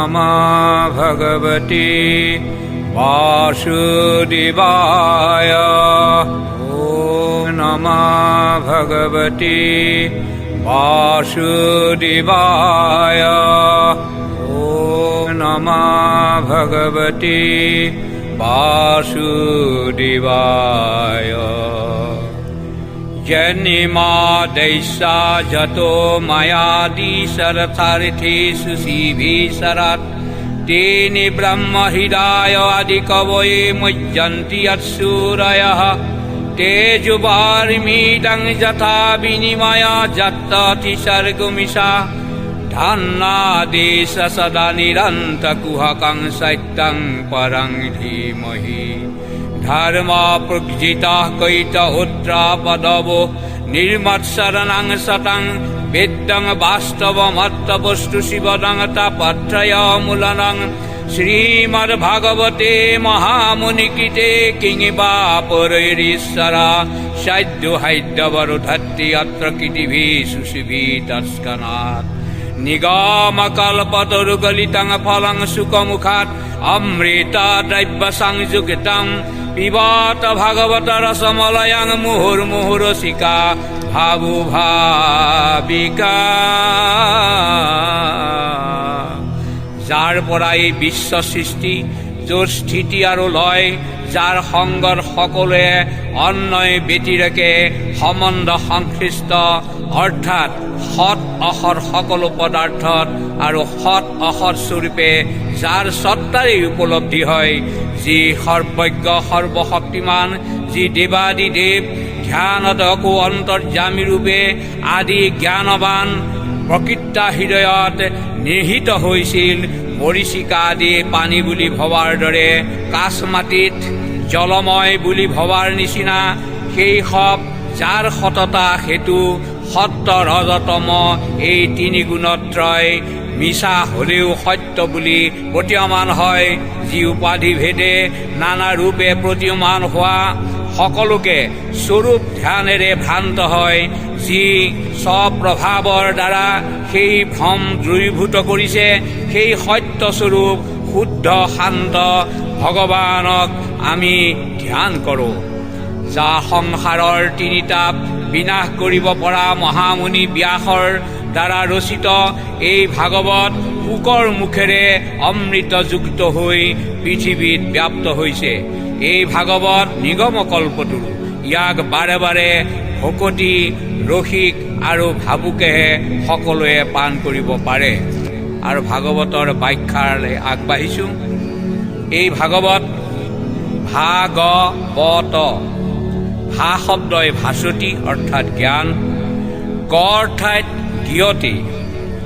नमः भगवते वासुदेवाय। ॐ नमः भगवते वासुदेवाय। ॐ नमः भगवते वासुदेवाय। जन्माद्यस्य जतो मयादिशरथार्थेषु शिभिशरत् तेने ब्रह्महृदाय आदिकवये मुह्यन्ति यत्सूरयः तेजोवारिमिदं यथा विनिमया यत्तति सर्गमिषा धन्नादेश सदा निरन्तकुहकं सत्यं परं धीमहि। धर्मप्रज्जितः कैतहोत्रापदवो निर्मत्सरणं सतं वेद्यं वास्तवमत्तवस्तु शिवदं तापत्रयमूलनं। श्रीमद्भागवते महामुनिकृते किं वा पुरैरीश्वरा सद्यो हैद्यवरुधत्ति अत्र कीर्तिभिः सुशिभिः तत्क्षणात्। निगमकल्पतरुगलितं फलं सुखमुखात् अमृतद्रव्यसंयुक्तं पिबत भगवत रसमलयं मुहुर्मुहुरसिका भावुभाविका। যাৰ পৰাই বিশ্ব সৃষ্টি, য'ৰ স্থিতি আৰু লয়, যাৰ সংগৰ সকলোৱে অন্যয় ব্যতিৰেকে সম্বন্ধ সংশ্লিষ্ট, অৰ্থাৎ সৎ অসৎ সকলো পদাৰ্থত আৰু সৎ অসৎ স্বৰূপে যাৰ সত্তাৰেই উপলব্ধি হয়, যি সৰ্বজ্ঞ সৰ্বশক্তিমান, যি দেৱাদিদেৱ ধ্যানদকো অন্তৰ্যামী ৰূপে আদি জ্ঞানবান প্ৰকৃতা হৃদয়ত নিহিত হৈছিল। মৰীচিকা আদি পানী বুলি ভবাৰ দৰে কাছ মাটিত জলময় বুলি ভবাৰ নিচিনা সেই সব যাৰ সততা হেতু সত্য ৰজতম এই তিনি গুণত্ৰয় মিছা হলেও সত্য বুলি প্ৰতীয়মান হয়। যি উপাধি ভেদে নানা ৰূপে প্ৰতীয়মান হোৱা সকলোকে স্বৰূপ ধ্যানেৰে ভ্ৰান্ত হয়। যি স্বপ্ৰভাৱৰ দ্বাৰা সেই ভ্ৰম দূৰীভূত কৰিছে, সেই সত্যস্বৰূপ শুদ্ধ শান্ত ভগৱানক আমি ধ্যান কৰোঁ। যা সংসাৰৰ তিনিতাপ বিনাশ কৰিব পৰা মহামুনি ব্যাসৰ দ্বাৰা ৰচিত এই ভাগৱত শুকৰ মুখেৰে অমৃতযুক্ত হৈ পৃথিৱীত ব্যাপ্ত হৈছে। এই ভাগৱত নিগমকল্পতৰু। ইয়াক বাৰে বাৰে ভকতি ৰসিক আৰু ভাবুকেহে সকলোৱে পান কৰিব পাৰে। আৰু ভাগৱতৰ ব্যাখ্যালৈ আগবাঢ়িছোঁ। এই ভাগৱত ভাগৱত, ভা শব্দই ভাস্বতী অৰ্থাৎ জ্ঞান, গ অৰ্থাৎ গীয়তে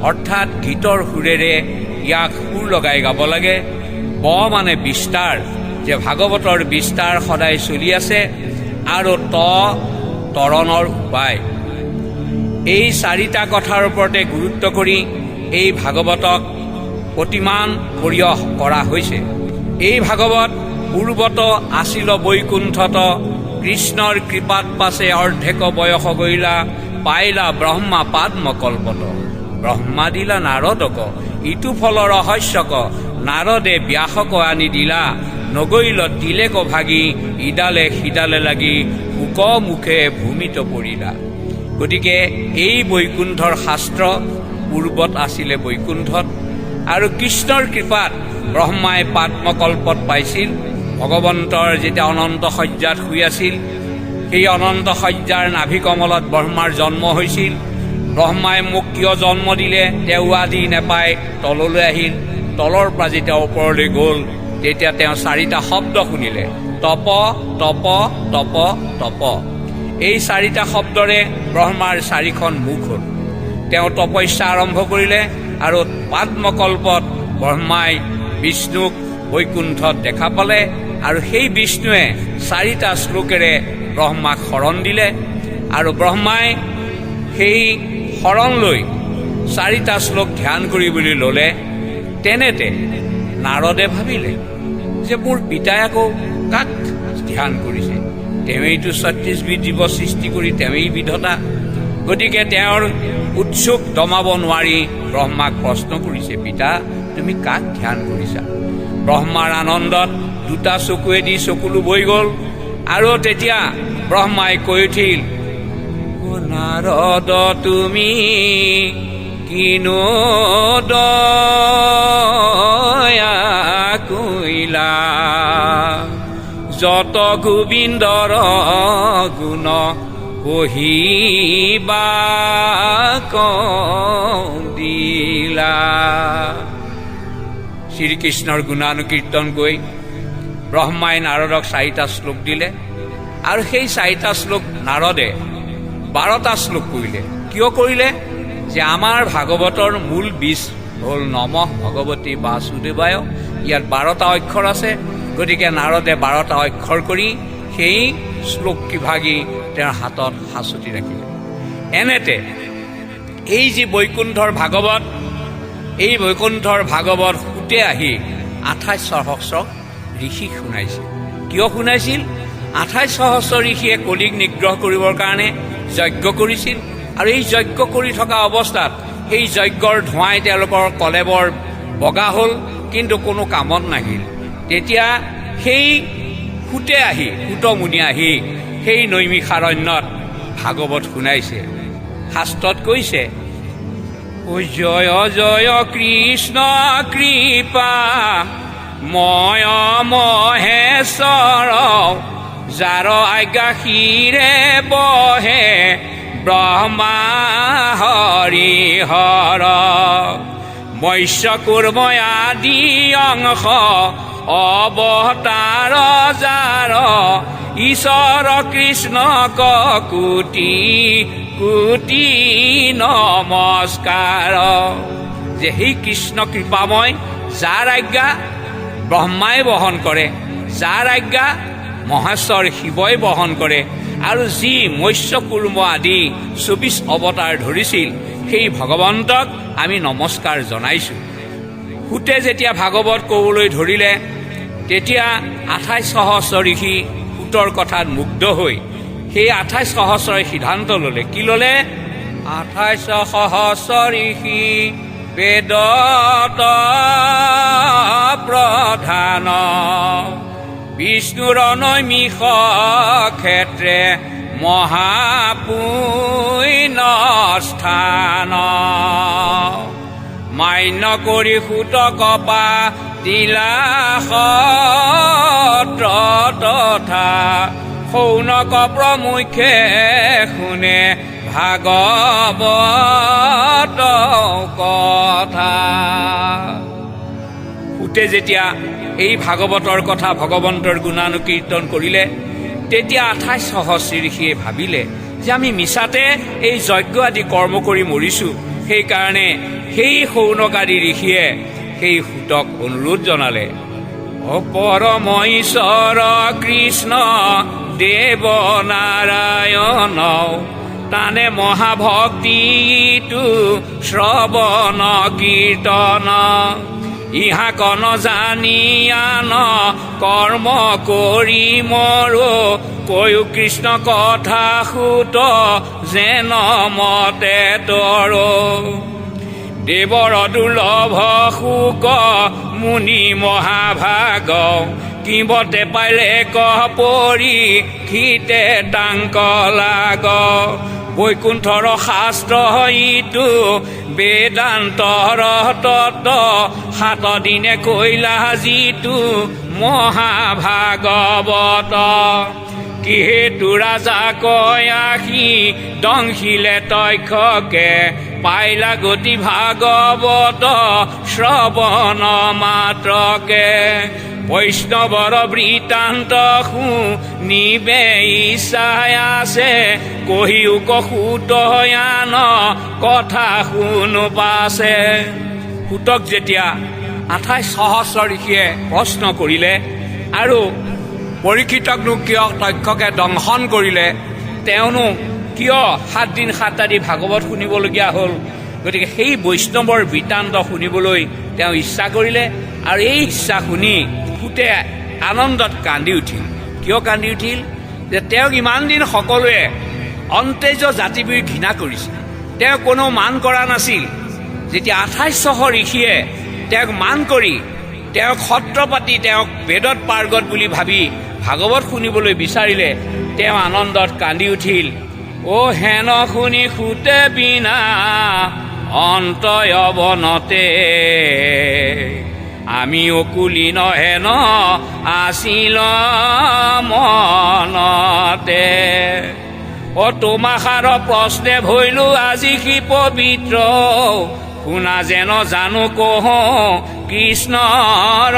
অৰ্থাৎ গীতৰ সুৰেৰে ইয়াক সুৰ লগাই গাব লাগে। ব মানে বিস্তাৰ, যে ভাগৱতৰ বিস্তাৰ সদায় চলি আছে। আৰু তৰণৰ উপায়। এই চাৰিটা কথাৰ ওপৰতে গুৰুত্ব কৰি এই ভাগৱতক প্ৰতিমান পৰিয়স কৰা হৈছে। এই ভাগৱত পূৰ্বত আছিল বৈকুণ্ঠত, কৃষ্ণৰ কৃপাত পাছে অৰ্ধেক বয়স গৈলা, পাইলা ব্ৰহ্মা পাদ্মকল্পত। ব্ৰহ্মা দিলা নাৰদক, ইটো ফল ৰহস্যক, নাৰদে ব্যাসক আনি দিলা, নগৈল তিলেক ভাগি, ইডালে সিডালে লাগি, শুক মুখে ভূমিত পৰিলা। গতিকে এই বৈকুণ্ঠৰ শাস্ত্ৰ পূৰ্বত আছিলে বৈকুণ্ঠত, আৰু কৃষ্ণৰ কৃপাত ব্ৰহ্মাই পাদ্মকল্পত পাইছিল। ভগৱন্তৰ যেতিয়া অনন্ত শয্যাত শুই আছিল, সেই অনন্ত শয্যাৰ নাভি কমলত ব্ৰহ্মাৰ জন্ম হৈছিল। ব্ৰহ্মাই মোক কিয় জন্ম দিলে তেওঁ আদি নেপাই তললৈ আহিল। তলৰ পৰা যেতিয়া ওপৰলৈ গ'ল, তেতিয়া তেওঁ চাৰিটা শব্দ শুনিলে, তপ তপ তপ তপ। এই চাৰিটা শব্দৰে ব্ৰহ্মাৰ চাৰিখন মুখ হ'ল। তেওঁ তপস্যা আৰম্ভ কৰিলে, আৰু পাদ্মকল্পত ব্ৰহ্মাই বিষ্ণুক বৈকুণ্ঠত দেখা পালে, আৰু সেই বিষ্ণুৱে চাৰিটা শ্লোকেৰে ব্ৰহ্মাক শৰণ দিলে। আৰু ব্ৰহ্মাই সেই শৰণ লৈ চাৰিটা শ্লোক ধ্যান কৰিবলৈ ল'লে। তেনেতে নাৰদে ভাবিলে যে মোৰ পিতাই আকৌ কাক ধ্যান কৰিছে, তেওঁইতো ৩৬ বিধ জীৱ সৃষ্টি কৰি তেওঁই বিধতা। গতিকে তেওঁৰ উৎসুক দমাব নোৱাৰি ব্ৰহ্মাক প্ৰশ্ন কৰিছে, পিতা তুমি কাক ধ্যান কৰিছা? ব্ৰহ্মাৰ আনন্দত দুটা চকুৱেদি চকুলো বৈ গ'ল। আৰু তেতিয়া ব্ৰহ্মাই কৈ উঠিল, নাৰদ তুমি কিনো দয়া কইলা, যত গোবিন্দৰ গুণ কহিবা দিলা। শ্ৰীকৃষ্ণৰ গুণানুকীৰ্তন গৈ ব্ৰহ্মাই নাৰদক 4টা শ্লোক দিলে। আৰু সেই 4টা শ্লোক নাৰদে 12টা শ্লোক কৰিলে। কিয় কৰিলে? যে আমাৰ ভাগৱতৰ মূল বীজ হ'ল নমঃ ভগৱতী বাসুদেৱায়। ইয়াত 12টা অক্ষৰ আছে। গতিকে নাৰদে 12টা অক্ষৰ কৰি সেই শ্লোক কিভাগি তেওঁৰ হাতত সাঁচতি ৰাখিলে। এনেতে এই যি বৈকুণ্ঠৰ ভাগৱত, এই বৈকুণ্ঠৰ ভাগৱত সুতে আহি 28 সহস্ৰ ঋষিক শুনাইছিল। কিয় শুনাইছিল? 28 সহস্ৰ ঋষিয়ে কলিক নিগ্ৰহ কৰিবৰ কাৰণে যজ্ঞ কৰিছিল। আৰু এই যজ্ঞ কৰি থকা অৱস্থাত সেই যজ্ঞৰ ধোঁৱাই তেওঁলোকৰ কলেবৰ বগা হ'ল, কিন্তু কোনো কামত নাহিল। তেতিয়া সেই সুতে আহি, সুতমুনি আহি সেই নৈমিষাৰণ্যত ভাগৱত শুনাইছে। শাস্ত্ৰত কৈছে, জয় জয় কৃষ্ণ কৃপা ময় মহেশ্বৰ, যাৰ আজ্ঞা শিৰে বহে ব্ৰহ্মা হৰিহৰ, মৎস্য কুৰ্ম আদি অংশ অৱতাৰ যাৰ, ঈশ্বৰ কৃষ্ণ কোটি কোটি নমস্কাৰ। যে সেই কৃষ্ণ কৃপাময়, যাৰ আজ্ঞা ব্ৰহ্মাই বহন কৰে, যাৰ আজ্ঞা মহেশ্বৰ শিৱই বহন কৰে, আৰু যি মৎস্য কুৰ্ম আদি 24 অৱতাৰ ধৰিছিল, সেই ভগৱন্তক আমি নমস্কাৰ জনাইছোঁ। সুতে যেতিয়া ভাগৱত ক'বলৈ ধৰিলে, তেতিয়া 28 সহস্ৰ ঋষি সুতৰ কথাত মুগ্ধ হৈ সেই 28 সহস্ৰই সিদ্ধান্ত ল'লে। কি ল'লে? 28 সহস্ৰ ঋষি বেদত প্ৰধান, বিষ্ণুৰ নৈমিষ ক্ষেত্ৰে মহাপুণ্য স্থান, মান্য কৰি সুতকপা দিলা সত্ৰ তথা, শৌনক প্ৰমুখে শুনে ভাগৱত কথা। সুতে যেতিয়া এই ভাগৱতৰ কথা, ভগৱন্তৰ গুণানুকীৰ্তন কৰিলে, তেতিয়া 28 সহস্ৰ ঋষিয়ে ভাবিলে যে আমি মিছাতে এই যজ্ঞ আদি কৰ্ম কৰি মৰিছোঁ। সেইকাৰণে সেই শৌনক আদি ঋষিয়ে সেই সুতক অনুৰোধ জনালে, পৰম ঈশ্বৰ কৃষ্ণ দেৱ নাৰায়ণ, তানে মহাভক্তিটো শ্ৰৱণ কীৰ্তন, ইহা কন জানিয়ান কৰ্ম কৰি মৰো, কৈও কৃষ্ণ কথা সুত যেন মতে তৰ, দেৱৰ দুৰ্লভ সুক মুনি মহাভাগ, কিবতে পাইলে কহ পৰীক্ষিতে টাংক লাগ, বৈকুণ্ঠৰ শাস্ত্ৰ ইটো বেদান্তৰ তত্ত্ব, 7 দিনে কৈলা যিটো মহাভাগৱত, কিহেতু ৰাজা কয় আহি দংশিলে তক্ষকে, পাইলা গতি ভাগৱত শ্ৰৱণ মাত্ৰকে, বৈষ্ণৱৰ বৃত্তান্ত শুনিবে ইচ্ছাই আছে, কহিও কসুতয়ান কথা শুনো পাছে। সুতক যেতিয়া 28 সহস্ৰ ঋষিয়ে প্ৰশ্ন কৰিলে আৰু পৰীক্ষিতকনো কিয় তক্ষকে দংশন কৰিলে, তেওঁনো কিয় 7 দিন 7 ৰাতি ভাগৱত শুনিবলগীয়া হ'ল, গতিকে সেই বৈষ্ণৱৰ বৃত্তান্ত শুনিবলৈ তেওঁ ইচ্ছা কৰিলে। আৰু এই ইচ্ছা শুনি সুতে আনন্দত কান্দি উঠিল। কিয় কান্দি উঠিল? যে তেওঁক ইমান দিন সকলোৱে অন্তেজ জাতিবীৰ ঘৃণা কৰিছিল, তেওঁ কোনো মান কৰা নাছিল। যেতিয়া 2800 ঋষিয়ে তেওঁক মান কৰি তেওঁক সত্ৰ পাতি তেওঁক বেদত পাৰ্গত বুলি ভাবি ভাগৱত শুনিবলৈ বিচাৰিলে তেওঁ আনন্দত কান্দি উঠিল। অ' হেন শুনি সুতে বিনা অন্তয়বনতে আমি অকুলি নহেন আছিল মনতে। অ' তোমাষাৰ প্ৰশ্নে ভৈলো আজি কি পবিত্ৰ শুনা যেন জানো কহ কৃষ্ণৰ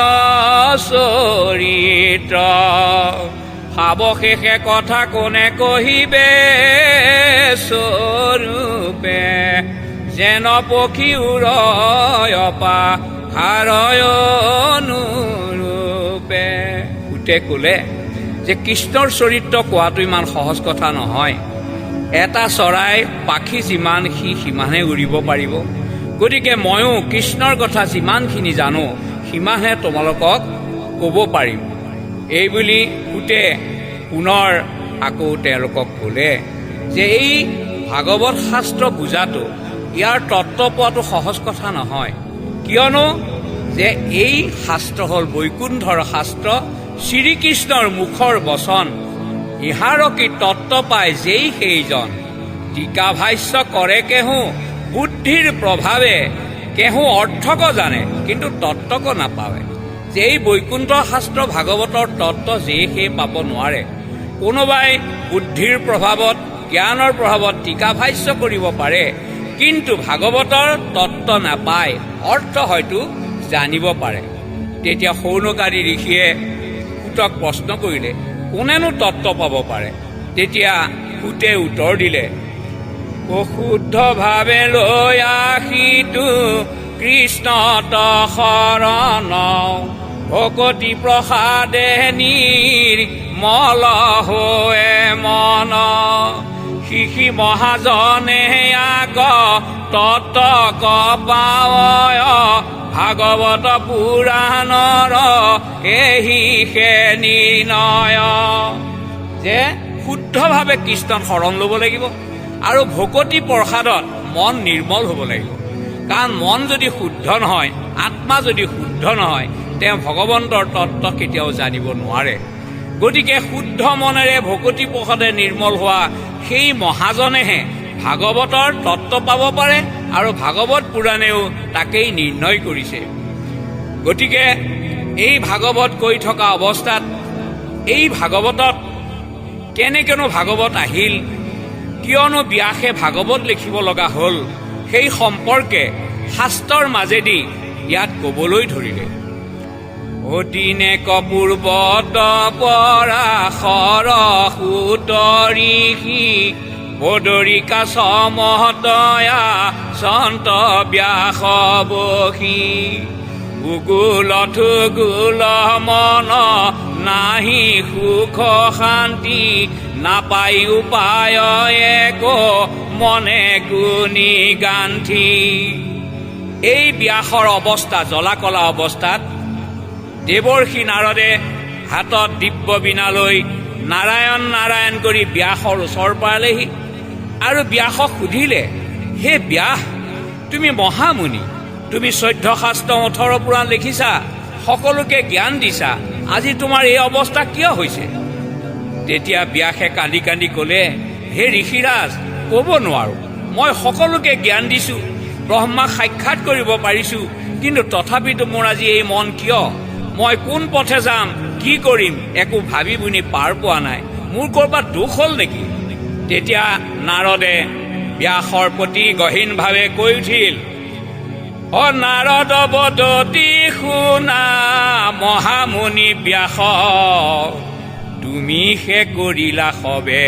চৰিত্ৰ। সাৱশেষে কথা কোনে কহিবে স্বৰূপে যেন পক্ষী উৰয় পাহাৰয় অনুৰূপে। সুতে ক'লে যে কৃষ্ণৰ চৰিত্ৰ কোৱাটো ইমান সহজ কথা নহয়। এটা চৰাই পাখি যিমান সিমানহে উৰিব পাৰিব। গতিকে ময়ো কৃষ্ণৰ কথা যিমানখিনি জানো সিমানহে তোমালোকক ক'ব পাৰিম। এইবুলি সুতে পুনৰ আকৌ তেওঁলোকক ক'লে যে এই ভাগৱত শাস্ত্ৰ বুজাটো ইয়াৰ তত্ত্ব পোৱাটো সহজ কথা নহয়। কিয়নো যে এই শাস্ত্ৰ হ'ল বৈকুণ্ঠৰ শাস্ত্ৰ, শ্ৰীকৃষ্ণৰ মুখৰ বচন। ইহাৰ কি তত্ত্ব পায় যেই সেইজন, টীকা ভাষ্য কৰে কেহু বুদ্ধিৰ প্ৰভাৱে, কেহু অৰ্থক জানে কিন্তু তত্ত্বক নাপাৱে। যে এই বৈকুণ্ঠ শাস্ত্ৰ ভাগৱতৰ তত্ত্ব যেই সেই পাব নোৱাৰে। কোনোবাই বুদ্ধিৰ প্ৰভাৱত জ্ঞানৰ প্ৰভাৱত টীকা ভাষ্য কৰিব পাৰে, কিন্তু ভাগৱতৰ তত্ত্ব নাপায়, অৰ্থ হয়তো জানিব পাৰে। তেতিয়া শৌনকাদি ঋষিয়ে সুতক প্ৰশ্ন কৰিলে কোনেনো তত্ত্ব পাব পাৰে? তেতিয়া সুতে উত্তৰ দিলে, অশুদ্ধভাৱে লৈ আহিতো কৃষ্ণত শৰণ, ভকতি প্ৰসাদে নিৰ্মল হৈ মন, শিশি মহাজনে আগ তত্ত্ব পাৱয়, ভাগৱত পুৰাণৰ এহি সে নিৰ্ণয়। যে শুদ্ধভাৱে কৃষ্ণত শৰণ ল'ব লাগিব আৰু ভকতি প্ৰসাদত মন নিৰ্মল হ'ব লাগিব। কাৰণ মন যদি শুদ্ধ নহয়, আত্মা যদি শুদ্ধ নহয়, তেওঁ ভগৱন্তৰ তত্ত্ব কেতিয়াও জানিব নোৱাৰে। গতিকে শুদ্ধ মনেৰে ভকতি প্ৰসাদে নিৰ্মল হোৱা সেই মহাজনেহে ভাগৱতৰ তত্ত্ব পাব পাৰে আৰু ভাগৱত পুৰাণেও তাকেই নিৰ্ণয় কৰিছে। গতিকে এই ভাগৱত কৈ থকা অৱস্থাত এই ভাগৱতত কেনেকেনো ভাগৱত আহিল, কিয়নো ব্যাসে ভাগৱত লিখিব লগা হ'ল, সেই সম্পৰ্কে শাস্ত্ৰৰ মাজেদি ইয়াত ক'বলৈ ধৰিলে। অদিনে কপূৰ্বত পৰাশৰ সুত ঋষি, বদৰিকা সমহতয়া সন্ত ব্যাস বসি, উগুলথু গুল মন নাহি সুখ শান্তি, নাপাই উপায় এক মনে গুণী গান্থি। এই ব্যাসৰ অৱস্থা জ্বলা-কলা অৱস্থাত দেৱৰ্ষি নাৰদে হাতত দিব্য বীণা লৈ নাৰায়ণ নাৰায়ণ কৰি ব্যাসৰ ওচৰ পালেহি আৰু ব্যাসক সুধিলে, হে ব্যাস, তুমি মহামুনি, তুমি 14 শাস্ত্ৰ 18 পুৰাণ লিখিছা, সকলোকে জ্ঞান দিছা, আজি তোমাৰ এই অৱস্থা কিয় হৈছে? তেতিয়া ব্যাসে কান্দি কান্দি ক'লে, হে ঋষিৰাজ, ক'ব নোৱাৰো, মই সকলোকে জ্ঞান দিছো, ব্ৰহ্মাক সাক্ষাৎ কৰিব পাৰিছো, কিন্তু তথাপিতো মোৰ আজি এই মন কিয়? মই কোন পথে যাম, কি কৰিম, একো ভাবি বুনি পাৰ পোৱা নাই, মোৰ ক'ৰবাত দুখ হ'ল নেকি? তেতিয়া নাৰদে ব্যাসৰ প্ৰতি গহীনভাৱে কৈ উঠিল, অ নাৰদ বদতি শুনা মহামুনি ব্যাস, তুমি সে কৰিলা সবে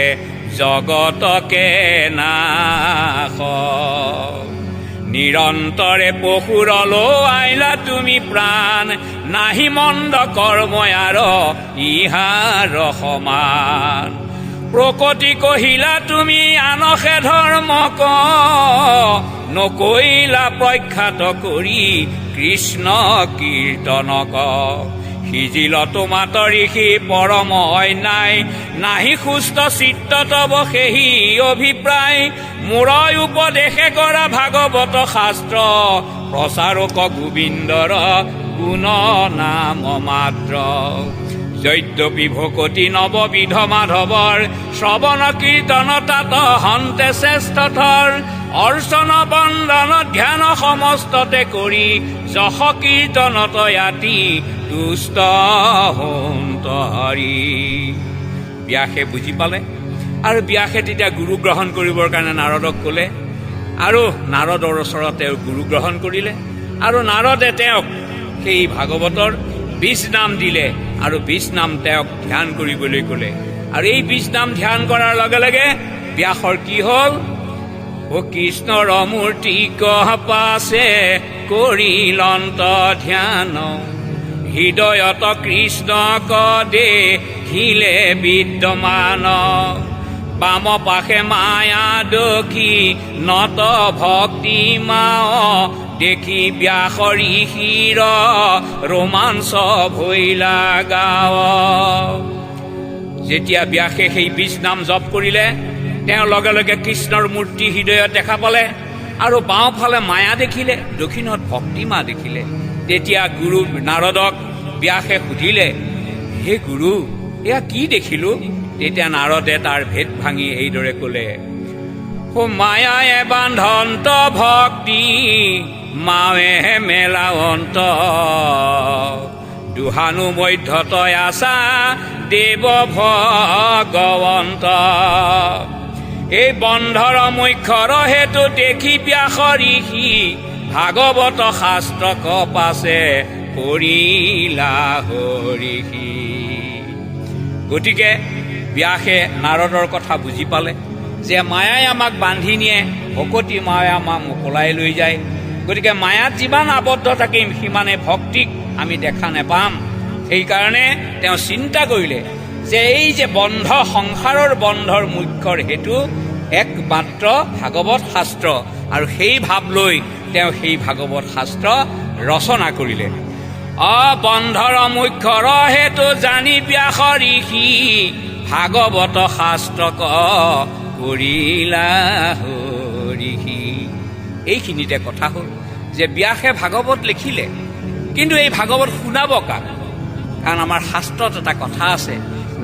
জগতকে নাশ, নিৰন্তৰে পশুৰলো আইলা তুমি প্ৰাণ, নাহি মন্দ কৰ্ময়াৰ ইহাৰ সমান, প্ৰকৃতি কহিলা তুমি আনসে ধৰ্ম ক, নকৈলা প্ৰখ্যাত কৰি কৃষ্ণ কীৰ্তন ক, সিজিল তোমাত ঋষি পৰম অন্যায় নাহি সুস্থ চিত্ত তব সেহি অভিপ্ৰায় মূৰই উপদেশে কৰা ভাগৱত শাস্ত্ৰ প্ৰচাৰক গোবিন্দৰ গুণ নাম মাত্ৰ যদ্যপি ভকতি নৱবিধ মাধৱৰ শ্ৰৱণ কীৰ্তন তাত হন্তে শ্ৰেষ্ঠথৰ অৰ্চন বন্দন ধ্যান সমস্ততে কৰি যশ কীৰ্তনত ইয়াতি তুষ্ট হন্ত হৰি। ব্যাসে বুজি পালে আৰু ব্যাসে তেতিয়া গুৰু গ্ৰহণ কৰিবৰ কাৰণে নাৰদক ক'লে আৰু নাৰদৰ ওচৰত তেওঁ গুৰু গ্ৰহণ কৰিলে আৰু নাৰদে তেওঁক সেই ভাগৱতৰ ২০ নাম দিলে আৰু ২০ নাম তেওঁক ধ্যান কৰিবলৈ ক'লে আৰু এই ২০ নাম ধ্যান কৰাৰ লগে লগে ব্যাসৰ কি হ'ল ও কৃষ্ণৰ মূৰ্তি কহ পাছে কৰিলন্ত ধ্যান হৃদয়ত কৃষ্ণ কদে হিলে বিদ্যমান বাম পাশে মায়া দখি নত ভক্তি মাও দেখি ব্যাস ঋষিৰ ৰোমাঞ্চ ভৈলা গাঁও। যেতিয়া ব্যাসে সেই ২০ নাম জপ কৰিলে তেওঁ লগে লগে কৃষ্ণৰ মূৰ্তি হৃদয়ত দেখা পালে আৰু বাওঁফালে মায়া দেখিলে দক্ষিণত ভক্তিমা দেখিলে। তেতিয়া গুৰু নাৰদক ব্যাসে সুধিলে হে গুৰু এয়া কি দেখিলো? তেতিয়া নাৰদে তাৰ ভেদ ভাঙি এইদৰে ক'লে মায়ায়ে বান্ধন্ত ভক্তি মাৱে মেলাৱন্ত দুহানু মধ্যতয় আছা দেৱ ভগৱন্ত এই বন্ধৰ মুখ্যৰ হেতু দেখি ব্যাস ঋষি ভাগৱত শাস্ত্ৰ কপাছে কৰিলা হৰিষি। গতিকে ব্যাসে নাৰদৰ কথা বুজি পালে যে মায়াই আমাক বান্ধি নিয়ে, ভকতি মায়ে আমাক মোকলাই লৈ যায়। গতিকে মায়াত যিমান আবদ্ধ থাকিম সিমানে ভক্তিক আমি দেখা নেপাম। সেইকাৰণে তেওঁ চিন্তা কৰিলে যে এই যে বন্ধ সংসাৰৰ বন্ধৰ মুখ্যৰ হেতু একমাত্ৰ ভাগৱত শাস্ত্ৰ আৰু সেই ভাৱ লৈ তেওঁ সেই ভাগৱত শাস্ত্ৰ ৰচনা কৰিলে। বন্ধৰ মুখ্যৰ হেতু জানি ব্যাস ঋষি ভাগৱত শাস্ত্ৰ কৰিলা হৰিষি। এইখিনিতে কথা হ'ল যে ব্যাসে ভাগৱত লিখিলে, কিন্তু এই ভাগৱত শুনাব কাক? কাৰণ আমাৰ শাস্ত্ৰত এটা কথা আছে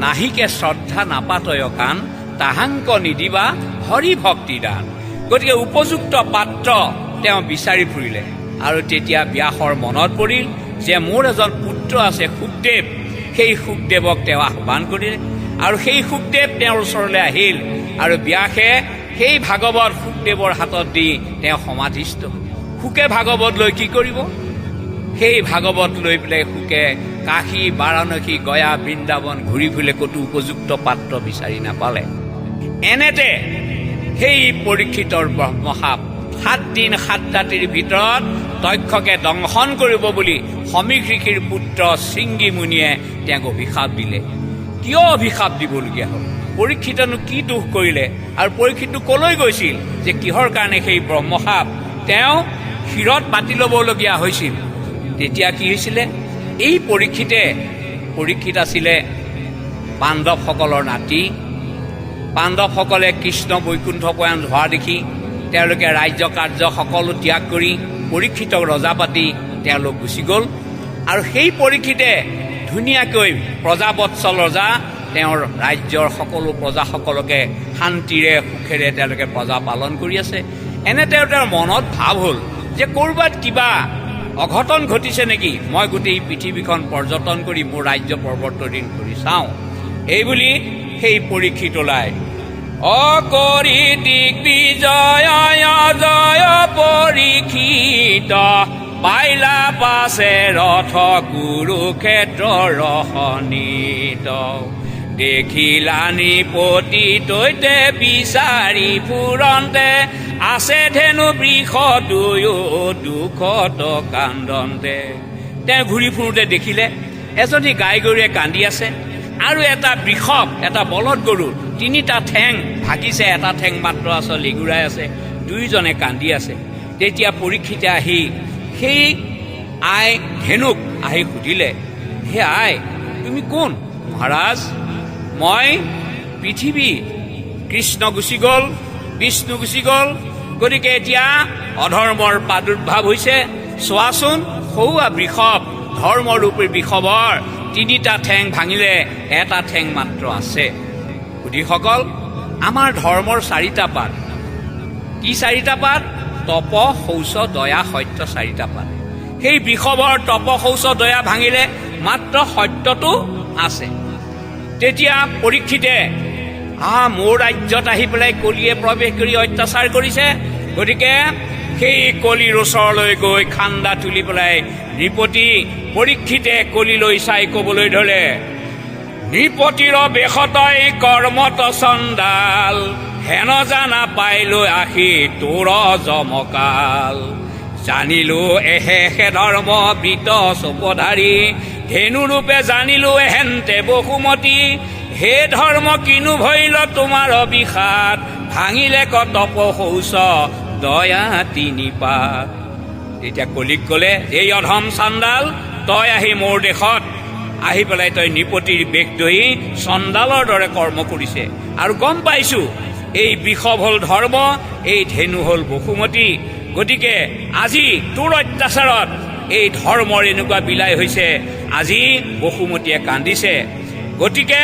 নাহিকে শ্ৰদ্ধা নাপাতয় কাণ তাহাংক নিদিবা হৰি ভক্তি দান। গতিকে উপযুক্ত পাত্ৰ তেওঁ বিচাৰি ফুৰিলে আৰু তেতিয়া ব্যাসৰ মনত পৰিল যে মোৰ এজন পুত্ৰ আছে শুকদেৱ। সেই শুকদেৱক তেওঁ আহ্বান কৰিলে আৰু সেই শুকদেৱ তেওঁৰ ওচৰলৈ আহিল আৰু ব্যাসে সেই ভাগৱত শুকদেৱৰ হাতত দি তেওঁ সমাধিস্থ। শুকে ভাগৱত লৈ কি কৰিব? সেই ভাগৱত লৈ পেলাই শুকে কাশী বাৰাণসী গয়া বৃন্দাবন ঘূৰি ফুৰিলে, ক'তো উপযুক্ত পাত্ৰ বিচাৰি নাপালে। এনেতে সেই পৰীক্ষিতৰ ব্ৰহ্মশাপ 7 দিন 7 ৰাতিৰ ভিতৰত তক্ষকে দংশন কৰিব বুলি সমীক ঋষিৰ পুত্ৰ শৃংগী মুনিয়ে তেওঁক অভিশাপ দিলে। কিয় অভিশাপ দিবলগীয়া হ'ল? পৰীক্ষিতনো কি দোষ কৰিলে আৰু পৰীক্ষিতটো কলৈ গৈছিল যে কিহৰ কাৰণে সেই ব্ৰহ্মশাপ তেওঁ শিৰত পাতি ল'বলগীয়া হৈছিল? তেতিয়া কি হৈছিলে? এই পৰীক্ষিত আছিলে পাণ্ডৱসকলৰ নাতি। পাণ্ডৱসকলে কৃষ্ণ বৈকুণ্ঠ প্ৰয়াণ হোৱা দেখি তেওঁলোকে ৰাজ্য কাৰ্য সকলো ত্যাগ কৰি পৰীক্ষিতক ৰজা পাতি তেওঁলোক গুচি গ'ল আৰু সেই পৰীক্ষিতে ধুনীয়াকৈ প্ৰজাবৎসল ৰজা তেওঁৰ ৰাজ্যৰ সকলো প্ৰজাসকলকে শান্তিৰে সুখেৰে তেওঁলোকে প্ৰজা পালন কৰি আছে। এনেতে তেওঁৰ মনত ভাৱ হ'ল যে ক'ৰবাত কিবা অঘটন ঘটিছে নেকি, মই গোটেই পৃথিৱীখন পৰ্যটন কৰি মোৰ ৰাজ্য প্ৰৱৰ্তন কৰি চাওঁ। এইবুলি সেই পৰীক্ষিত ওলাই অকৰি দিগ্বিজয় জয় পৰীক্ষিত পাইলা পাছে ৰথ কুৰুক্ষেত্ৰৰ ৰহণিত দেখিলানি পতি তৈতে বিচাৰি ফুৰন্তে আছে ধেনু বৃষ দুয়ো দুখত কান্দন্তে। তেওঁ ঘূৰি ফুৰোঁতে দেখিলে এজনী গাই গৰুৱে কান্দি আছে আৰু এটা বৃষভ, এটা বলদ গৰু 3টা ঠেং ভাগিছে, এটা ঠেং মাত্ৰ আছে লিগুৰাই আছে, 2জনে কান্দি আছে। তেতিয়া পৰীক্ষিতে আহি সেই আই ধেনুক আহি সুধিলে, হে আই, তুমি কোন? মহাৰাজ, মই পৃথিৱী। কৃষ্ণ গুচি গ'ল, বিষ্ণু গুচি গ'ল, গতিকে এতিয়া অধৰ্মৰ প্ৰাদুৰ্ভাৱ হৈছে। চোৱাচোন, সৌৱা বৃষভ, ধৰ্মৰূপী বৃষভৰ 3টা ঠেং ভাঙিলে, এটা ঠেং মাত্ৰ আছে। সুধীসকল, আমাৰ ধৰ্মৰ 4টা পাত। কি 4টা পাত? তপ, শৌচ, দয়া, সত্য 4টা পাত। সেই বৃষভৰ তপ, শৌচ, দয়া ভাঙিলে, মাত্ৰ সত্যটো আছে। তেতিয়া পৰীক্ষিতে মোৰ ৰাজ্যত আহি পেলাই কলিয়ে প্ৰৱেশ কৰি অত্যাচাৰ কৰিছে। গতিকে সেই কলিৰ ওচৰলৈ গৈ খান্দা তুলি পেলাই নৃপতি পৰীক্ষিতে কলিলৈ চাই কবলৈ ধৰে, নৃপতিৰ বেশতই কৰ্মত চণ্ডাল, হেন জানা পাইলৈ আহি তোৰ জমকাল। জানিলো এহে ধৰ্ম বৃত চপধাৰী, ধেনুৰূপে জানিলো এহেন্তে বসুমতী। হে ধৰ্ম কিনো ভৈল তোমাৰ বিষাদ, ভাঙিলে তপ শৌচ দয়া 3 পাত। এতিয়া কলিক ক'লে, এই অধম চাণ্ডাল, তই আহি মোৰ দেশত আহি পেলাই তই নৃপতিৰ বেশ ধৰি চণ্ডালৰ দৰে কৰ্ম কৰিছে। আৰু গম পাইছো এই বৃষভ হ'ল ধৰ্ম, এই ধেনু হ'ল বসুমতী। গতিকে আজি তোৰ অত্যাচাৰত এই ধৰ্মৰ এনেকুৱা বিলাই হৈছে, আজি বসুমতীয়ে কান্দিছে। গতিকে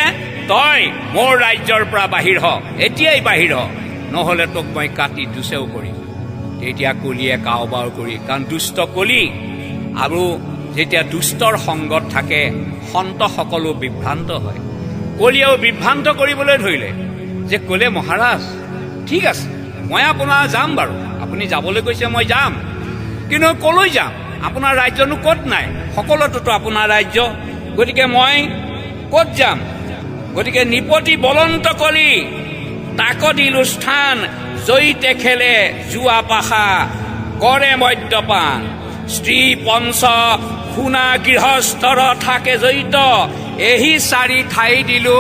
তই মোৰ ৰাজ্যৰ পৰা বাহিৰ হ, এতিয়াই বাহিৰ হ, নহ'লে তোক মই কাটি দুচেও কৰিম। তেতিয়া কলিয়ে কাওবাৰ কৰি, কাৰণ দুষ্ট কলি, আৰু যেতিয়া দুষ্টৰ সংগত থাকে সন্ত সকলো বিভ্ৰান্ত হয়। কলিয়েও বিভ্ৰান্ত কৰিবলৈ ধৰিলে, যে ক'লে, মহাৰাজ ঠিক আছে, মই আপোনাৰ যাম বাৰু, আপুনি যাবলৈ কৈছে মই যাম, কিন্তু ক'লৈ যাম? আপোনাৰ ৰাজ্যনো ক'ত নাই? সকলোটোতো আপোনাৰ ৰাজ্য, গতিকে মই ক'ত যাম? গতিকে নৃপতি বলন্ত কলি, তাক দিলো স্থান, জয়িতে খেলে জুৱা পাশা, কৰে মদ্যপান। স্ত্ৰী পঞ্চ শুনা গৃহস্থৰ থাকে জড়িত, এহি 4 ঠাই দিলো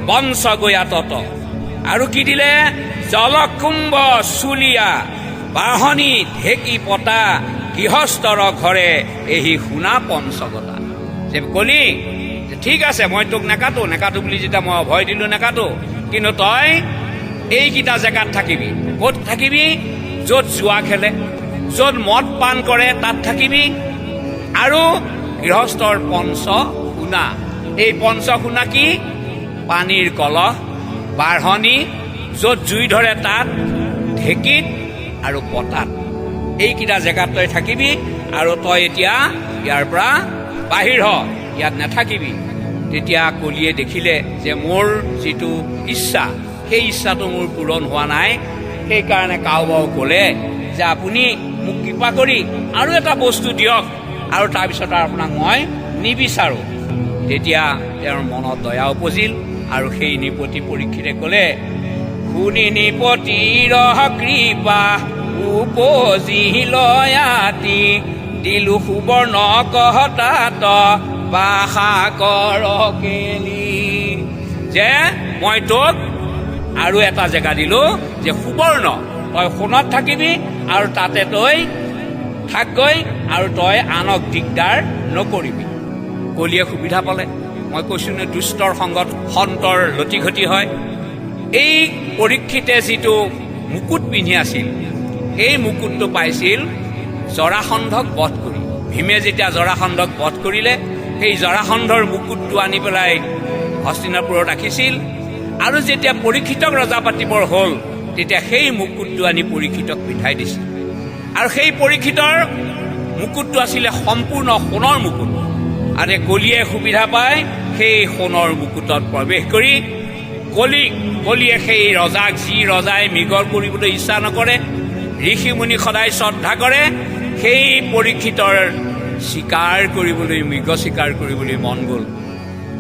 বংশ গয়াতত। আৰু কি দিলে? জলকুম্ভ চুলীয়া, বাঢ়নি ঢেকি পতা, গৃহস্থৰ ঘৰে এহি শুনা পঞ্চগতা। যে কলি, ঠিক আছে, মই তোক নেকাটো বুলি যেতিয়া মই অভয় দিলো, নেকাটো, কিন্তু তই এইকেইটা জেগাত থাকিবি। ক'ত থাকিবি? য'ত জুৱা খেলে, য'ত মদ পান কৰে তাত থাকিবি। আৰু গৃহস্থৰ পঞ্চ শুনা, এই পঞ্চ শুনা কি? পানীৰ কলহ, বাঢ়নি, য'ত জুই ধৰে তাত, ঢেঁকীত আৰু পতাত, এইকেইটা জেগাত তই থাকিবি। আৰু তই এতিয়া ইয়াৰ পৰা বাহিৰ হ, ইয়াত নাথাকিবি। তেতিয়া কলিয়ে দেখিলে যে মোৰ যিটো ইচ্ছা, সেই ইচ্ছাটো মোৰ পূৰণ হোৱা নাই। সেইকাৰণে কাউবাও ক'লে যে আপুনি মোক কৃপা কৰি আৰু এটা বস্তু দিয়ক, আৰু তাৰপিছত আৰু আপোনাক মই নিবিচাৰোঁ। তেতিয়া তেওঁৰ মনত দয়া উপজিল, আৰু সেই নৃপতি পৰীক্ষিতে ক'লে, শুনি নৃপতিৰ কৃপা উপজিল আতি, দিলো সুবৰ্ণ কহতাত বাসা কৰ কেলি। যে মই তোক আৰু এটা জেগা দিলো, যে সুবৰ্ণ, তই সোণত থাকিবি, আৰু তাতে তই থাকগৈ, আৰু তই আনক দিগদাৰ নকৰিবি। কলিয়ে সুবিধা পালে। মই কৈছোঁ নে, দুষ্টৰ সংগত সন্তৰ লতিঘটি হয়। এই পৰীক্ষিতে যিটো মুকুট পিন্ধি আছিল, এই মুকুটটো পাইছিল জৰাসন্ধক বধ কৰি। ভীমে যেতিয়া জৰাসন্ধক বধ কৰিলে, সেই জৰাসন্ধৰ মুকুটটো আনি পেলাই হস্তিনাপুৰত ৰাখিছিল। আৰু যেতিয়া পৰীক্ষিতক ৰজা পাতিবৰ হ'ল, তেতিয়া সেই মুকুটটো আনি পৰীক্ষিতক পিন্ধাই দিছিল। আৰু সেই পৰীক্ষিতৰ মুকুটটো আছিলে সম্পূৰ্ণ সোণৰ মুকুট। আৰু কলিয়ে সুবিধা পাই সেই সোণৰ মুকুটত প্ৰৱেশ কৰি কলিয়ে সেই ৰজাক, যি ৰজাই মৃগৰ কৰিবলৈ ইচ্ছা নকৰে, ঋষিমুনি সদায় শ্ৰদ্ধা কৰে, সেই পৰীক্ষিতৰ চিকাৰ কৰিবলৈ, মৃগ চিকাৰ কৰিবলৈ মন গ'ল।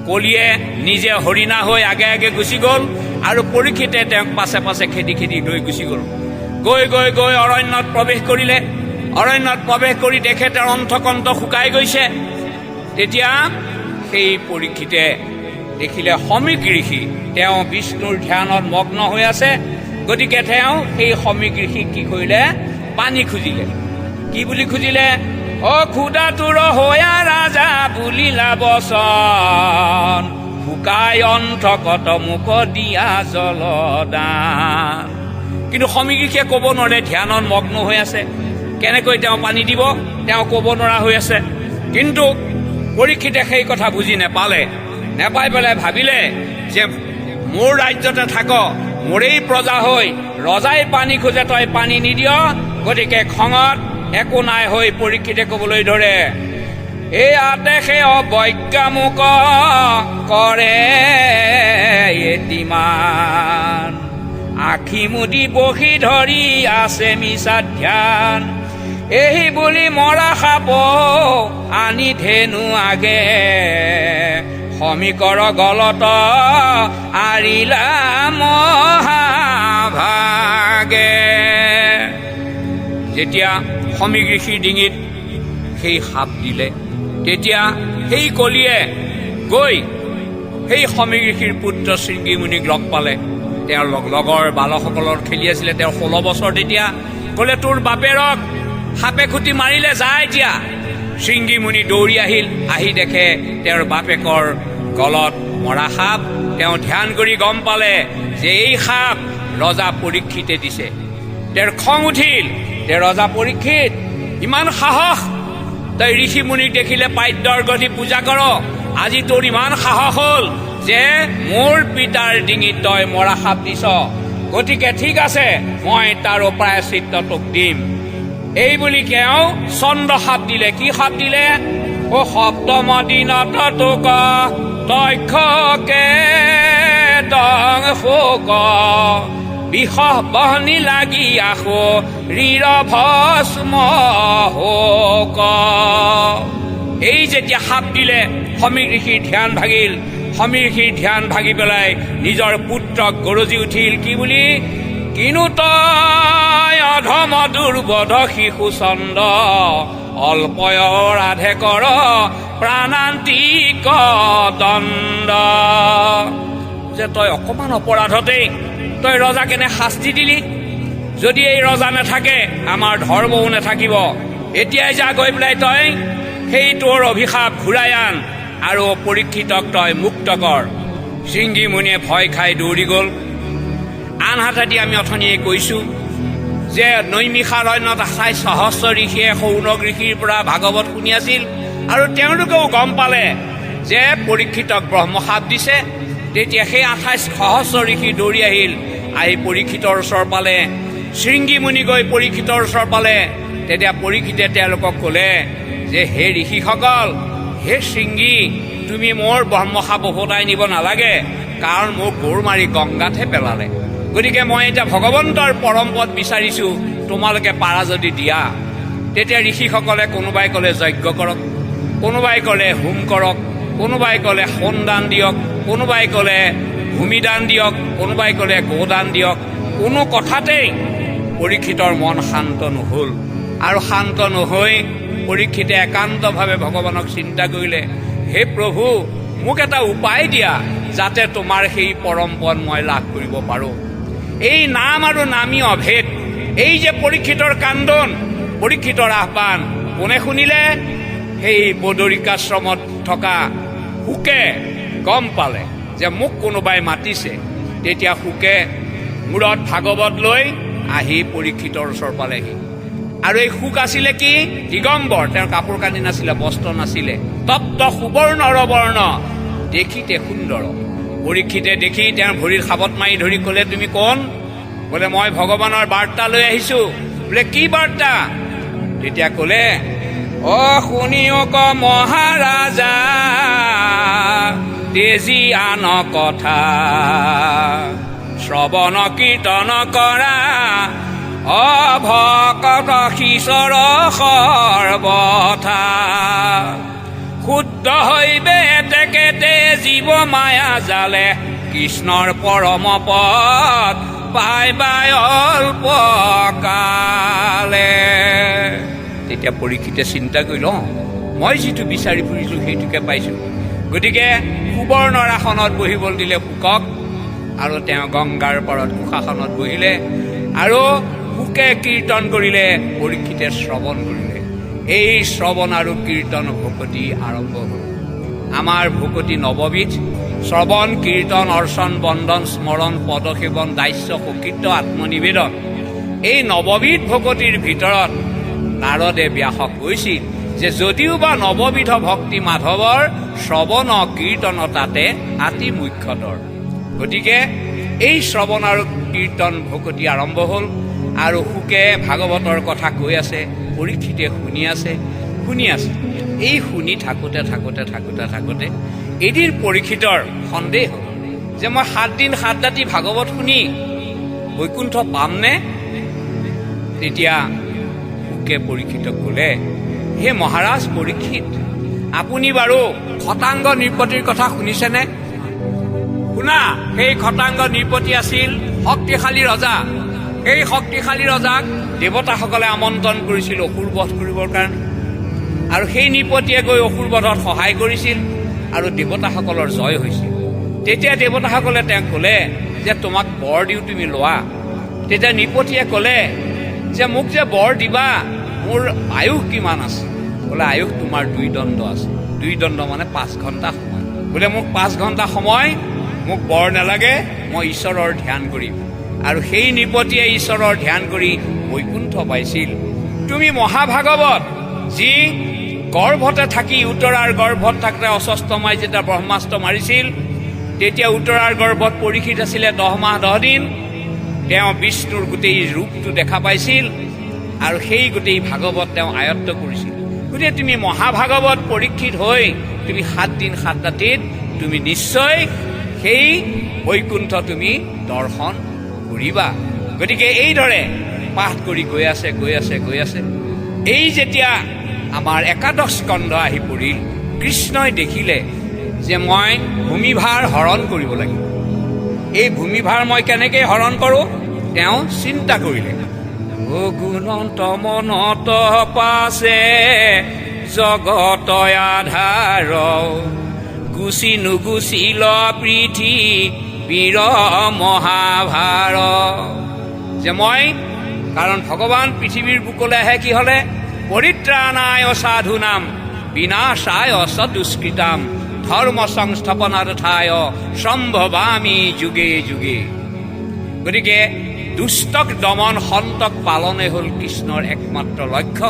কলিয়ে নিজে হৰিণা হৈ আগে আগে গুচি গ'ল, আৰু পৰীক্ষিতে তেওঁক পাছে পাছে খেদি খেদি লৈ গুচি গ'ল। গৈ গৈ গৈ অৰণ্যত প্ৰৱেশ কৰিলে। অৰণ্যত প্ৰৱেশ কৰি দেখে তেওঁৰ অন্তকণ্ঠ শুকাই গৈছে। তেতিয়া সেই পৰীক্ষিতে দেখিলে সমীক ঋষি, তেওঁ বিষ্ণুৰ ধ্যানত মগ্ন হৈ আছে। গতিকে তেওঁ সেই সমীক ঋষিক কি কৰিলে? পানী খুজিলে। কি বুলি খুজিলে? ক্ষুদা তোৰ হৈয়া ৰাজা বুলিলা বচন, শুকাই অন্থকত মুখ দিয়া জলদান। কিন্তু সমীৰিষিয়ে ক'ব নোৱাৰে, ধ্যানত মগ্ন হৈ আছে। কেনেকৈ তেওঁ পানী দিব তেওঁ ক'ব নোৱাৰা হৈ আছে। কিন্তু পৰীক্ষিতে সেই কথা বুজি নেপালে। নেপাই পেলাই ভাবিলে যে মোৰ ৰাজ্যতে থাক, মোৰেই প্ৰজা হৈ ৰজাই পানী খোজে, তই পানী নিদিয়। গতিকে খঙত একো নাই হৈ পৰীক্ষিতে ক'বলৈ ধৰে, এই আদেশে অবজ্ঞামুক কৰে এটিমান, আখি মুদি বহি ধৰি আছে মিছা ধ্যান। এই বুলি মৰা সাপ আনি ধেনু আগে, সমীকৰ গলত আৰিলা মহাভাগে। যেতিয়া সমীৰ ঋষিৰ ডিঙিত সেই সাপ দিলে, তেতিয়া সেই কলিয়ে গৈ সেই সমীৰ ঋষিৰ পুত্ৰ শৃংগী মুনিক লগ পালে। তেওঁৰ লগৰ বালকসকলৰ খেলি আছিলে। তেওঁৰ 16 বছৰ তেতিয়া। ক'লে, তোৰ বাপেৰক সাপে খুটি মাৰিলে, যা এতিয়া। শৃংগী মুনি দৌৰি আহিল। আহি দেখে তেওঁৰ বাপেকৰ গলত মৰা সাপ। তেওঁ ধ্যান কৰি গম পালে যে এই সাপ ৰজা পৰীক্ষিতে দিছে। তেওঁৰ খং উঠিল যে ৰজা পৰীক্ষিত, ইমান সাহস, তই ঋষি মুনিক দেখিলে পাদ্যৰ গঢ়ি পূজা কৰ। আজি তোৰ ইমান সাহস হ'ল যে মোৰ পিতাৰ ডিঙিত তই মৰা সাপ দিছ। গতিকে ঠিক আছে, মই তাৰ প্ৰায়শ্চিত্ত তোক দিম। এই বুলি তেওঁ চন্দ্ৰ সাপ দিলে। কি সাপ দিলে? সপ্তম দিনত তোক তক্ষকে তং শোক, বিষ বহনি লাগি আখো ৰীৰ ভস্ম শোক। এই যেতিয়া সাপ দিলে, সমীৰ ঋষিৰ ধ্যান ভাগিল। সমীৰ ঋষিৰ ধ্যান ভাগি পেলাই নিজৰ পুত্ৰক গৰজি উঠিল। কি বুলি? কিনো তই অধম দুৰ্বধ শিশু চন্দ, অল্পয় ৰাধে কৰ প্ৰাণান্তিক দণ্ড। যে তই অকমান অপৰাধতেই তই ৰজা কেনে শাস্তি দিলি? যদি এই ৰজা নাথাকে আমাৰ ধৰ্মও নাথাকিব। এতিয়াই যা, গৈ পেলাই তই সেই তোৰ অভিশাপ ঘূৰাই আন আৰু পৰীক্ষিতক তই মুক্ত কৰ। শৃংগী মুনিয়ে ভয় খাই দৌৰি গ'ল। আনহাতেদি আমি অথনিয়ে কৈছোঁ যে নৈমিষাৰণ্যত 28 সহস্ৰ ঋষিয়ে শৌনক ঋষিৰ পৰা ভাগৱত শুনি আছিল আৰু তেওঁলোকেও গম পালে যে পৰীক্ষিতক ব্ৰহ্মশাপ দিছে। তেতিয়া সেই 28 সহস্ৰ ঋষি দৌৰি আহিল। আহি পৰীক্ষিতৰ ওচৰ পালে। শৃংগী মুনি গৈ পৰীক্ষিতৰ ওচৰ পালে। তেতিয়া পৰীক্ষিতে তেওঁলোকক ক'লে যে হে ঋষিসকল, হে শৃংগী, তুমি মোৰ ব্ৰহ্মশাপ উভতাই নিব নালাগে, কাৰণ মোক গোৰ মাৰি গংগাতহে পেলালে। গতিকে মই এতিয়া ভগৱন্তৰ পৰম পদ বিচাৰিছোঁ, তোমালোকে পাৰা যদি দিয়া। তেতিয়া ঋষিসকলে কোনোবাই ক'লে যজ্ঞ কৰক, কোনোবাই ক'লে হোম কৰক, কোনোবাই ক'লে সোণ দান দিয়ক, কোনোবাই ক'লে ভূমিদান দিয়ক, কোনোবাই ক'লে গোদান দিয়ক। কোনো কথাতেই পৰীক্ষিতৰ মন শান্ত নহ'ল। আৰু শান্ত নহৈ পৰীক্ষিতে একান্তভাৱে ভগৱানক চিন্তা কৰিলে, হে প্ৰভু, মোক এটা উপায় দিয়া যাতে তোমাৰ সেই পৰম পদ মই লাভ কৰিব পাৰোঁ। এই নাম আৰু নামী অভেদ, এই যে পৰীক্ষিতৰ কান্দন, পৰীক্ষিতৰ আহ্বান কোনে শুনিলে? সেই বদৰিকাশ্ৰমত থকা শুকে গম পালে যে মোক কোনোবাই মাতিছে। তেতিয়া শুকে মূৰত ভাগৱত লৈ আহি পৰীক্ষিতৰ ওচৰ পালেহি। আৰু এই শুক আছিলে কি? দিগম্বৰ। তেওঁৰ কাপোৰ কানি নাছিলে, বস্ত্ৰ নাছিলে, তপ্ত সুবৰ্ণ ৰবৰ্ণ, দেখিতে সুন্দৰ। পৰীক্ষিতে দেখি তেওঁৰ ভৰিৰ সাবত মাৰি ধৰি ক'লে, তুমি কোন? বোলে মই ভগৱানৰ বাৰ্তা লৈ আহিছোঁ। বোলে কি বাৰ্তা? তেতিয়া ক'লে, শুনিওক মহাৰাজা তেজী আন কথা, শ্ৰৱণ কীৰ্তন কৰা অভকত শিশৰ সৰ্বথা, শুদ্ধ হৈবে তেখেতে জীৱ মায়া জালে, কৃষ্ণৰ পৰম পদ পাইবাই অল্প কালে। তেতিয়া পৰীক্ষিতে চিন্তা কৰিল, মই যিটো বিচাৰি ফুৰিছোঁ সেইটোকে পাইছোঁ। গতিকে সুবৰ্ণৰ আসনত বহিবলৈ দিলে শুকক, আৰু তেওঁ গংগাৰ পাৰত সুশাসনত বহিলে আৰু শুকে কীৰ্তন কৰিলে, পৰীক্ষিতে শ্ৰৱণ কৰিলে। এই শ্ৰৱণ আৰু কীৰ্তন ভকতি আৰম্ভ হ'ল। আমাৰ ভকতি নৱবিধ: শ্ৰৱণ, কীৰ্তন, অৰ্চন, বন্দন, স্মৰণ, পদসেৱন, দাস্য, সকীৰ্ত, আত্মনিবেদন। এই নৱবিধ ভকতিৰ ভিতৰত নাৰদে ব্যাসক কৈছিল যে যদিও বা নৱবিধ ভক্তি মাধৱৰ, শ্ৰৱণ কীৰ্তন তাতে অতি মুখ্যতৰ। গতিকে এই শ্ৰৱণ আৰু কীৰ্তন ভকতি আৰম্ভ হ'ল। আৰু শুকে ভাগৱতৰ কথা কৈ আছে, পৰীক্ষিতে শুনি আছে। এই শুনি থাকোঁতে এদিন পৰীক্ষিতৰ সন্দেহ হ'ল যে মই 7 দিন 7 ৰাতি ভাগৱত শুনি বৈকুণ্ঠ পামনে? তেতিয়া শুকে পৰীক্ষিতক ক'লে, হে মহাৰাজ পৰীক্ষিত, আপুনি বাৰু খটাংগ নৃপতিৰ কথা শুনিছেনে? শুনা, সেই খটাংগ নৃপতি আছিল শক্তিশালী ৰজা। সেই শক্তিশালী ৰজাক দেৱতাসকলে আমন্ত্ৰণ কৰিছিল অসুৰ বধ কৰিবৰ কাৰণে। আৰু সেই নৃপতিয়ে গৈ অসুৰ বধত সহায় কৰিছিল আৰু দেৱতাসকলৰ জয় হৈছিল। তেতিয়া দেৱতাসকলে তেওঁক ক'লে যে তোমাক বৰ দিওঁ, তুমি লোৱা। তেতিয়া নৃপতিয়ে ক'লে যে মোক যে বৰ দিবা, মোৰ আয়ুস কিমান আছে? বোলে আয়ুস তোমাৰ 2 দণ্ড আছে। 2 দণ্ড মানে 5 ঘণ্টা সময়। বোলে মোক 5 ঘণ্টা সময়, মোক বৰ নালাগে, মই ঈশ্বৰৰ ধ্যান কৰিম। আৰু সেই নৃপতিয়ে ঈশ্বৰৰ ধ্যান কৰি বৈকুণ্ঠ পাইছিল। তুমি মহাভাগৱত, যি গৰ্ভতে থাকি উত্তৰাৰ গৰ্ভত থাকোঁতে অশ্বস্থমাই যেতিয়া ব্ৰহ্মাস্ত্ৰ মাৰিছিল, তেতিয়া উত্তৰাৰ গৰ্ভত পৰীক্ষিত আছিলে 10 মাহ 10 দিন। তেওঁ বিষ্ণুৰ গোটেই ৰূপটো দেখা পাইছিল আৰু সেই গোটেই ভাগৱত তেওঁ আয়ত্ত কৰিছিল। গতিকে তুমি মহাভাগৱত পৰীক্ষিত হৈ তুমি 7 দিন 7 ৰাতিত তুমি নিশ্চয় সেই বৈকুণ্ঠ তুমি দৰ্শন কৰিবা। গতিকে এইদৰে পাঠ কৰি গৈ আছে। এই যেতিয়া আমাৰ একাদশ স্কন্ধ আহি পৰিল, কৃষ্ণই দেখিলে যে মই ভূমিভাৰ হৰণ কৰিব লাগিব। এই ভূমিভাৰ মই কেনেকৈ হৰণ কৰোঁ তেওঁ চিন্তা কৰিলে। গুণন্ত মনত পাছে জগত আধাৰ, গুচি নুগুচিল পৃথিৱীৰ মহাভাৰ। যে মই, কাৰণ ভগৱান পৃথিৱীৰ বুকলৈ আহে কি হ'লে? পৰিত্ৰাণায় সাধুনাম বিনাশায় সদুষ্কৃতাম ধৰ্ম সংস্থাপনাৰ্থায় সম্ভৱামি যুগে যুগে। গতিকে দুষ্টক দমন, সন্তক পালনে হ'ল কৃষ্ণৰ একমাত্ৰ লক্ষ্য।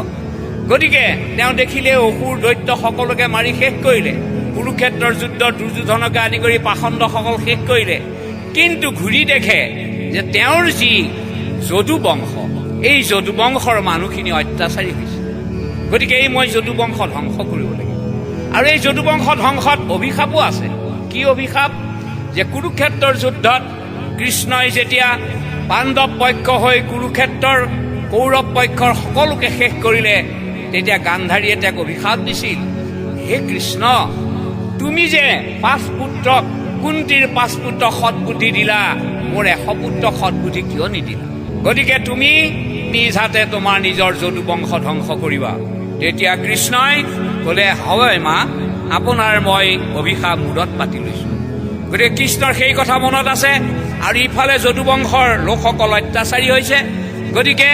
গতিকে তেওঁ দেখিলে অসুৰ দৈত্য সকলোকে মাৰি শেষ কৰিলে। কুৰুক্ষেত্ৰৰ যুদ্ধত দুৰ্যোধনকে আদি কৰি পাষণ্ডসকল শেষ কৰিলে। কিন্তু ঘূৰি দেখে যে তেওঁৰ যি যদুবংশ, এই যদুবংশৰ মানুহখিনি অত্যাচাৰী হৈছে। গতিকে এই মই যদুবংশ ধ্বংস কৰিব লাগিব। আৰু এই যদুবংশ ধ্বংসত অভিশাপো আছে। কি অভিশাপ? যে কুৰুক্ষেত্ৰৰ যুদ্ধত কৃষ্ণই যেতিয়া পাণ্ডৱ পক্ষ হৈ কুৰুক্ষেত্ৰৰ কৌৰৱ পক্ষৰ সকলোকে শেষ কৰিলে, তেতিয়া গান্ধাৰীয়ে তেওঁক অভিশাপ দিছিল, হে কৃষ্ণ, তুমি যে 5 পুত্ৰক, কুন্তীৰ 5 পুত্ৰক সৎবুদ্ধি দিলা, মোৰ 100 পুত্ৰক সৎবুদ্ধি কিয় নিদিলা? গতিকে তুমি নিজ হাতে তোমাৰ নিজৰ যদুবংশ ধ্বংস কৰিবা। তেতিয়া কৃষ্ণই ক'লে, হয় মা, আপোনাৰ মই অভিশাপ মূৰত পাতি লৈছোঁ। গতিকে কৃষ্ণৰ সেই কথা মনত আছে। আৰু ইফালে যদুবংশৰ লোকসকল অত্যাচাৰী হৈছে। গতিকে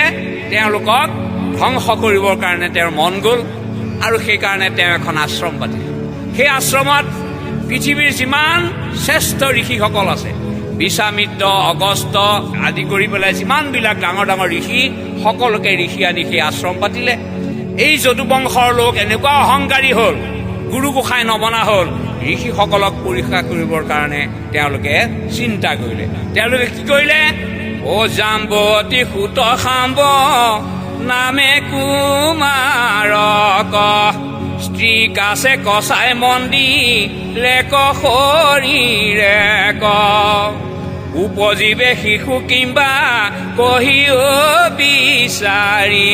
তেওঁলোকক ধ্বংস কৰিবৰ কাৰণে তেওঁৰ মন গ'ল। আৰু সেইকাৰণে তেওঁ এখন আশ্ৰম পাতিলে। সেই আশ্ৰমত পৃথিৱীৰ যিমান শ্ৰেষ্ঠ ঋষিসকল আছে, বিশ্বামিত্ৰ, অগস্ত্য আদি কৰি পেলাই যিমানবিলাক ডাঙৰ ডাঙৰ ঋষি, সকলোকে ঋষি আনি সেই আশ্ৰম পাতিলে। এই যদুবংশৰ লোক এনেকুৱা অহংকাৰী হ'ল, গুৰু গোসাঁই নবনা হ'ল। ঋষিসকলক পৰীক্ষা কৰিবৰ কাৰণে তেওঁলোকে চিন্তা কৰিলে। তেওঁলোকে কি কৰিলে? অ জাম্বতী সুত খাম্ব নামে কুমাৰক, স্ত্ৰী কাছে কচাই মন্দিৰে শৰীৰে ক, উপজীৱে শিশু কিম্বা কহিও বিচাৰি,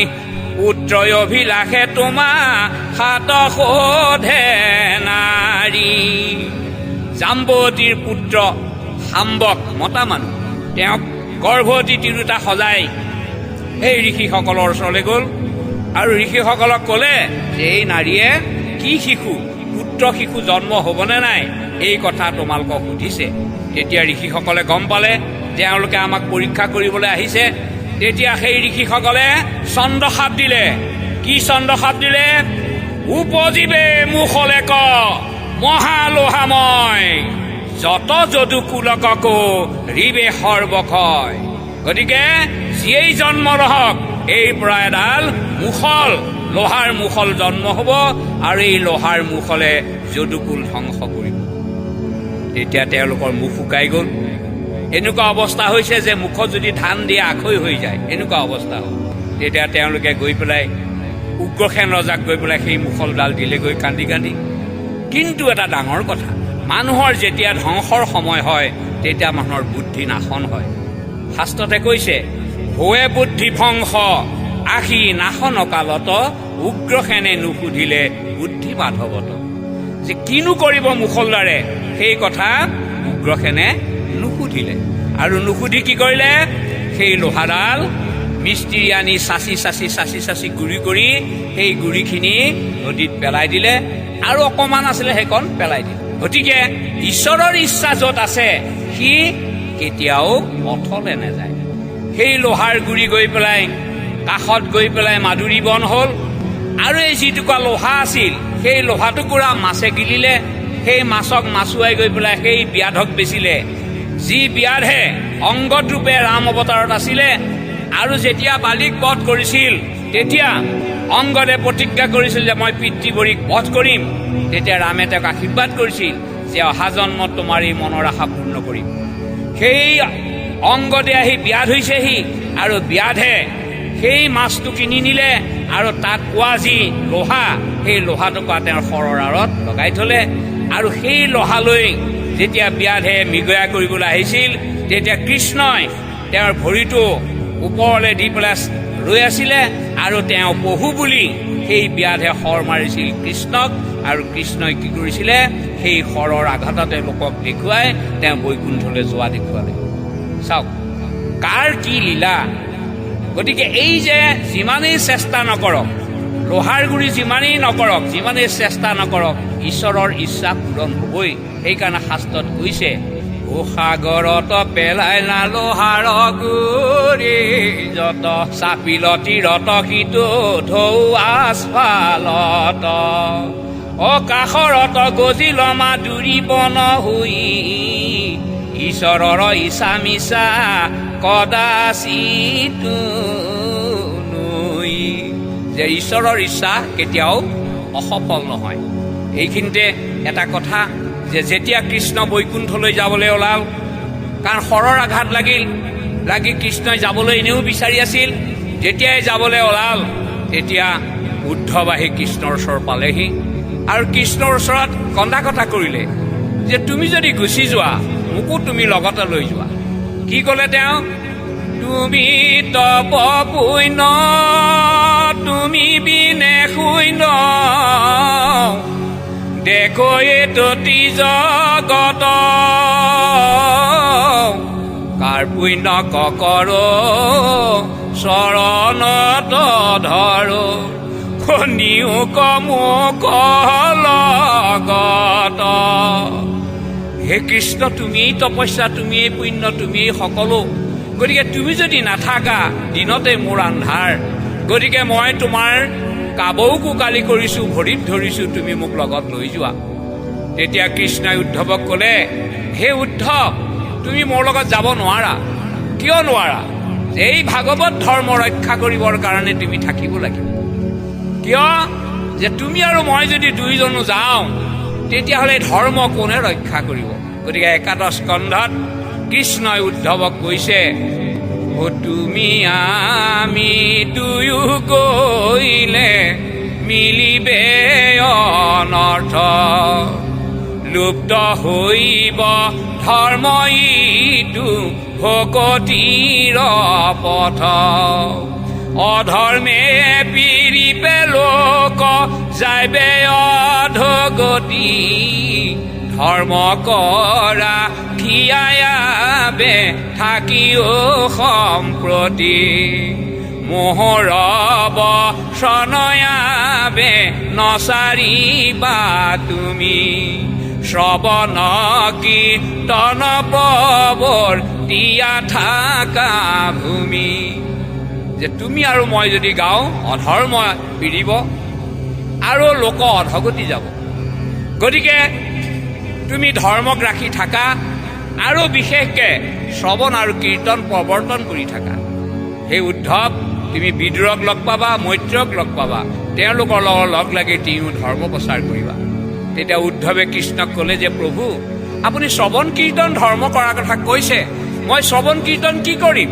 পুত্ৰই অভিলাষে তোমাৰ হাত শোধে নাৰী। জাম্বতীৰ পুত্ৰ শাম্বক, মতা মানুহ, তেওঁক গৰ্ভৱতী তিৰোতা সজাই সেই ঋষিসকলৰ ওচৰলৈ গ'ল আৰু ঋষিসকলক ক'লে যে এই নাৰীয়ে কি শিশু, পুত্ৰ শিশু জন্ম হ'বনে নাই, এই কথা তোমালোকক সুধিছে। তেতিয়া ঋষিসকলে গম পালে তেওঁলোকে আমাক পৰীক্ষা কৰিবলৈ আহিছে। তেতিয়া সেই ঋষিসকলে চন্দ্ৰশাপ দিলে কি চন্দ্ৰসাপ দিলে? উপজীৱে মুখলে ক মহালোহাময়, যত যদু কুলককো ৰিবে সৰ্বক্ষয়। গতিকে যিয়েই জন্ম নহওক, এই পৰা এডাল মুখল, লোহাৰ মুখল জন্ম হ'ব, আৰু এই লোহাৰ মুখলে যদুকুল ধ্বংস কৰিব। তেতিয়া তেওঁলোকৰ মুখ শুকাই গ'ল। এনেকুৱা অৱস্থা হৈছে যে মুখত যদি ধান দিয়ে আখৈ হৈ যায়, এনেকুৱা অৱস্থা হ'ল। তেতিয়া তেওঁলোকে গৈ পেলাই উগ্ৰসেন ৰজাক গৈ পেলাই সেই মুখলডাল দিলেগৈ কান্দি কান্দি। কিন্তু এটা ডাঙৰ কথা, মানুহৰ যেতিয়া ধ্বংসৰ সময় হয়, তেতিয়া মানুহৰ বুদ্ধি নাশন হয়। শাস্ত্ৰতে কৈছে, হোৱে বুদ্ধি ভংস আহি নাশন কালত, উগ্ৰসেনে নুসুধিলে বুদ্ধি মাধৱত। যে কিনো কৰিব মুখলদাৰে, সেই কথা উগ্ৰসেনে নুসুধিলে। আৰু নুসুধি কি কৰিলে? সেই লোহাডাল মিস্ত্ৰী আনি চাচি চাচি চাচি চাচি গুৰি কৰি সেই গুৰিখিনি নদীত পেলাই দিলে, আৰু অকণমান আছিলে সেইকণ পেলাই দিলে। গতিকে ঈশ্বৰৰ ইচ্ছা য'ত আছে, সি কেতিয়াও অথলে নাযায়। সেই লোহাৰ গুৰি গৈ পেলাই কাষত গৈ পেলাই মাধুৰী বন হ'ল, আৰু এই যিটুকুৰা লোহা আছিল, সেই লোহাটুকুৰা মাছে গিলিলে। সেই মাছক মাছুৱাই গৈ পেলাই সেই ব্যাধক বেচিলে, যি ব্যাধে অংগদ ৰূপে ৰাম অৱতাৰত আছিলে। আৰু যেতিয়া বালিক বধ কৰিছিল, তেতিয়া অংগদে প্ৰতিজ্ঞা কৰিছিল যে মই পিতৃবৰীক বধ কৰিম। তেতিয়া ৰামে তেওঁক আশীৰ্বাদ কৰিছিল যে অহা জন্মত তোমাৰ এই মনৰ আশা পূৰ্ণ কৰিম। সেই অংগদে আহি ব্যাধ হৈছেহি, আৰু ব্যাধে সেই মাছটো কিনি নিলে, আৰু তাত পোৱা যি লোহা, সেই লোহাটুকুৰা তেওঁৰ শৰৰ আঁৰত লগাই থলে। আৰু সেই লোহালৈ যেতিয়া ব্যাধে মৃগয়া কৰিবলৈ আহিছিল, তেতিয়া কৃষ্ণই তেওঁৰ ভৰিটো ওপৰলৈ দি পেলাই ৰৈ আছিলে, আৰু তেওঁ পহু বুলি সেই ব্যাধে শৰ মাৰিছিল কৃষ্ণক। আৰু কৃষ্ণই কি কৰিছিলে? সেই শৰৰ আঘাততে লোকক দেখুৱাই তেওঁ বৈকুণ্ঠলৈ যোৱা দেখুৱালে। চাওক কাৰ কি লীলা। গতিকে এই যে যিমানেই চেষ্টা নকৰক, লোহাৰ গুৰি যিমানেই নকৰক, যিমানেই চেষ্টা নকৰক, ঈশ্বৰৰ ইচ্ছা পূৰণ হ'বই। সেইকাৰণে শাস্ত্ৰত কৈছে, ও সাগৰত পেলাই না লোহাৰ গুৰি, যত চাপিলতি ৰত সিটো ঢৌ আস্ফালত, অ কাষৰত গজিল মাধুৰী বন হৈ, ঈশ্বৰৰ ইচ্ছা মিছা কদাচিত নৈ। যে ঈশ্বৰৰ ইচ্ছা কেতিয়াও অসফল নহয়। এইখিনিতে এটা কথা, যে যেতিয়া কৃষ্ণ বৈকুণ্ঠলৈ যাবলৈ ওলাল, কাৰণ শৰৰ আঘাত লাগি কৃষ্ণই যাবলৈ এনেও বিচাৰি আছিল। যেতিয়াই যাবলৈ ওলাল, তেতিয়া উদ্ধৱ আহি কৃষ্ণৰ ওচৰ পালেহি, আৰু কৃষ্ণৰ ওচৰত কন্দা কটা কৰিলে যে তুমি যদি গুচি যোৱা, মোকো তুমি লগতে লৈ যোৱা। কি ক'লে তেওঁ? তুমি তপ পুণ্য, তুমি বিনে শূন্য, দেখো এততি জগত, কাৰ পুণ্য কৰ চৰণত ধৰো, নিও কমুক লগত। হে কৃষ্ণ, তুমিয়েই তপস্যা, তুমিয়েই পুণ্য, তুমিয়েই সকলো। গতিকে তুমি যদি নাথাকা, দিনতে মোৰ আন্ধাৰ। গতিকে মই তোমাৰ কাবৌ কোকালি কৰিছোঁ, ভৰিত ধৰিছোঁ, তুমি মোক লগত লৈ যোৱা। তেতিয়া কৃষ্ণই উদ্ধৱক ক'লে, হে উদ্ধৱ, তুমি মোৰ লগত যাব নোৱাৰা। কিয় নোৱাৰা? এই ভাগৱত ধৰ্ম ৰক্ষা কৰিবৰ কাৰণে তুমি থাকিব লাগিব। কিয়? যে তুমি আৰু মই যদি দুইজনো যাওঁ, তেতিয়াহ'লে ধৰ্ম কোনে ৰক্ষা কৰিব? গতিকে একাদশ স্কন্ধত কৃষ্ণই উদ্ধৱক কৈছে, ও তুমি আমি দুয়ো গৈলে মিলিবে অনৰ্থ, লুপ্ত হৈব ধৰ্ম ইটো ভকতিৰ পথ, অধৰ্মে পীড়িপে লোক যাইবে অধগতি, ধৰ্ম কৰা ঠিয়াবে থাকিও সম্প্ৰতি, মোহৰব শনয়াবে নচাৰিবা তুমি, শ্ৰৱণ কীৰ্তন পৱৰ দিয়া থাকা ভূমি। যে তুমি আৰু মই যদি গাওঁ অধৰ্ম বিৰিব আৰু লোক অধগতি যাব। গতিকে তুমি ধৰ্মক ৰাখি থাকা আৰু বিশেষকৈ শ্ৰৱণ আৰু কীৰ্তন প্ৰৱৰ্তন কৰি থাকা। সেই উদ্ধৱ তুমি বিদুৰক লগ পাবা, মৈত্ৰক লগ পাবা, তেওঁলোকৰ লগত লগ লাগি তেওঁ ধৰ্ম প্ৰচাৰ কৰিবা। তেতিয়া উদ্ধৱে কৃষ্ণক ক'লে যে প্ৰভু আপুনি শ্ৰৱণ কীৰ্তন ধৰ্ম কৰাৰ কথা কৈছে, মই শ্ৰৱণ কীৰ্তন কি কৰিম?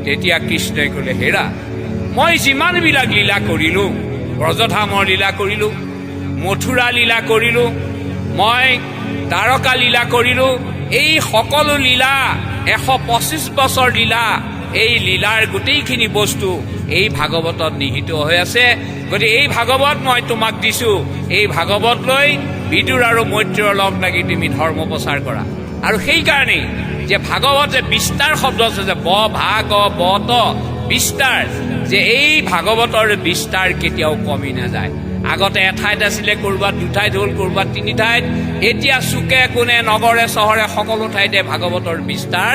তেতিয়া কৃষ্ণই ক'লে হেৰা, মই যিমানবিলাক লীলা কৰিলোঁ, ব্ৰজধামৰ লীলা কৰিলোঁ, মথুৰা লীলা কৰিলোঁ, মই দ্বাৰকা লীলা কৰিলোঁ, এই সকলো লীলা 125 বছৰ লীলা, এই লীলাৰ গোটেইখিনি বস্তু এই ভাগৱতত নিহিত হৈ আছে। গতিকে এই ভাগৱত মই তোমাক দিছোঁ, এই ভাগৱত লৈ বিদুৰ আৰু মৈত্ৰৰ লগ লাগি তুমি ধৰ্ম প্ৰচাৰ কৰা। আৰু সেইকাৰণেই যে ভাগৱত যে বিস্তাৰ শব্দ আছে যে ভাগৱত বিস্তাৰ, যে এই ভাগৱতৰ বিস্তাৰ কেতিয়াও কমি নাযায়। আগতে এঠাইত আছিলে, ক'ৰবাত দুঠাইত হ'ল, ক'ৰবাত তিনি ঠাইত, এতিয়া চুকে কোণে নগৰে চহৰে সকলো ঠাইতে ভাগৱতৰ বিস্তাৰ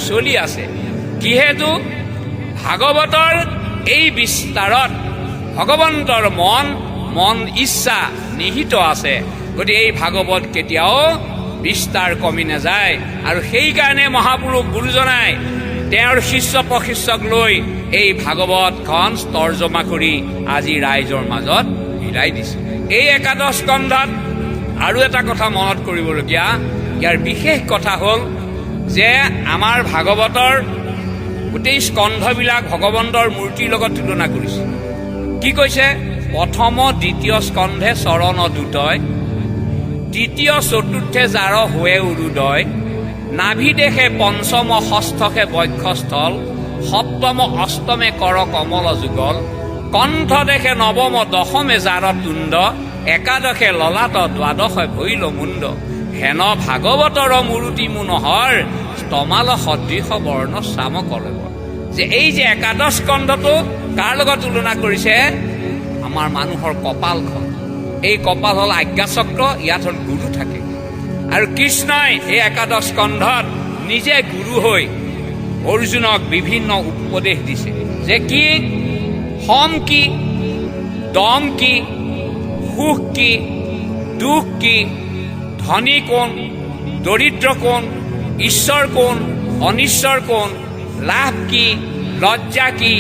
চলি আছে। যিহেতু ভাগৱতৰ এই বিস্তাৰত ভগৱন্তৰ মন ইচ্ছা নিহিত আছে, গতিকে এই ভাগৱত কেতিয়াও বিস্তাৰ কমি নাযায়। আৰু সেইকাৰণে মহাপুৰুষ গুৰুজনাই তেওঁৰ শিষ্য প্ৰশিষ্যক লৈ এই ভাগৱতখন তৰ্জমা কৰি আজি ৰাইজৰ মাজত বিলাই দিছে। এই একাদশ স্কন্ধত আৰু এটা কথা মনত কৰিবলগীয়া, ইয়াৰ বিশেষ কথা হ'ল যে আমাৰ ভাগৱতৰ গোটেই স্কন্ধবিলাক ভগৱন্তৰ মূৰ্তিৰ লগত তুলনা কৰিছে। কি কৈছে? প্ৰথম দ্বিতীয় স্কন্ধে চৰণ দুটয়, তৃতীয় চতুৰ্থে যাৰ হোৱে উৰুদয়, নাভিদেশে পঞ্চম ষষ্ঠকে বক্ষস্থল, সপ্তম অষ্টমে কৰ কমল যুগল, কণ্ঠ দেখে নৱম দশমে যাৰ তুণ্ড, একাদশে ললাট দ্বাদশে ভৈল মুণ্ড, হেন ভাগৱতৰ মূৰুতি মুনহৰ, তমাল সদৃশ বৰ্ণ চাম কলেব। যে এই যে একাদশ স্কন্ধটো কাৰ লগত তুলনা কৰিছে? আমাৰ মানুহৰ কপালখন। এই কপাল হ'ল আজ্ঞাচক্ৰ, ইয়াত হ'ল গুৰু থাকে। আৰু কৃষ্ণই এই একাদশ স্কন্ধত নিজে গুৰু হৈ অৰ্জুনক বিভিন্ন উপদেশ দিছে যে কি সম কি, দম কি, সুখ কি, দুখ কি, ধনী কোন, দৰিদ্ৰ কোন, ঈশ্বৰ কোন, অনিশ্বৰ কোন, লাভ কি, লজ্জা কি,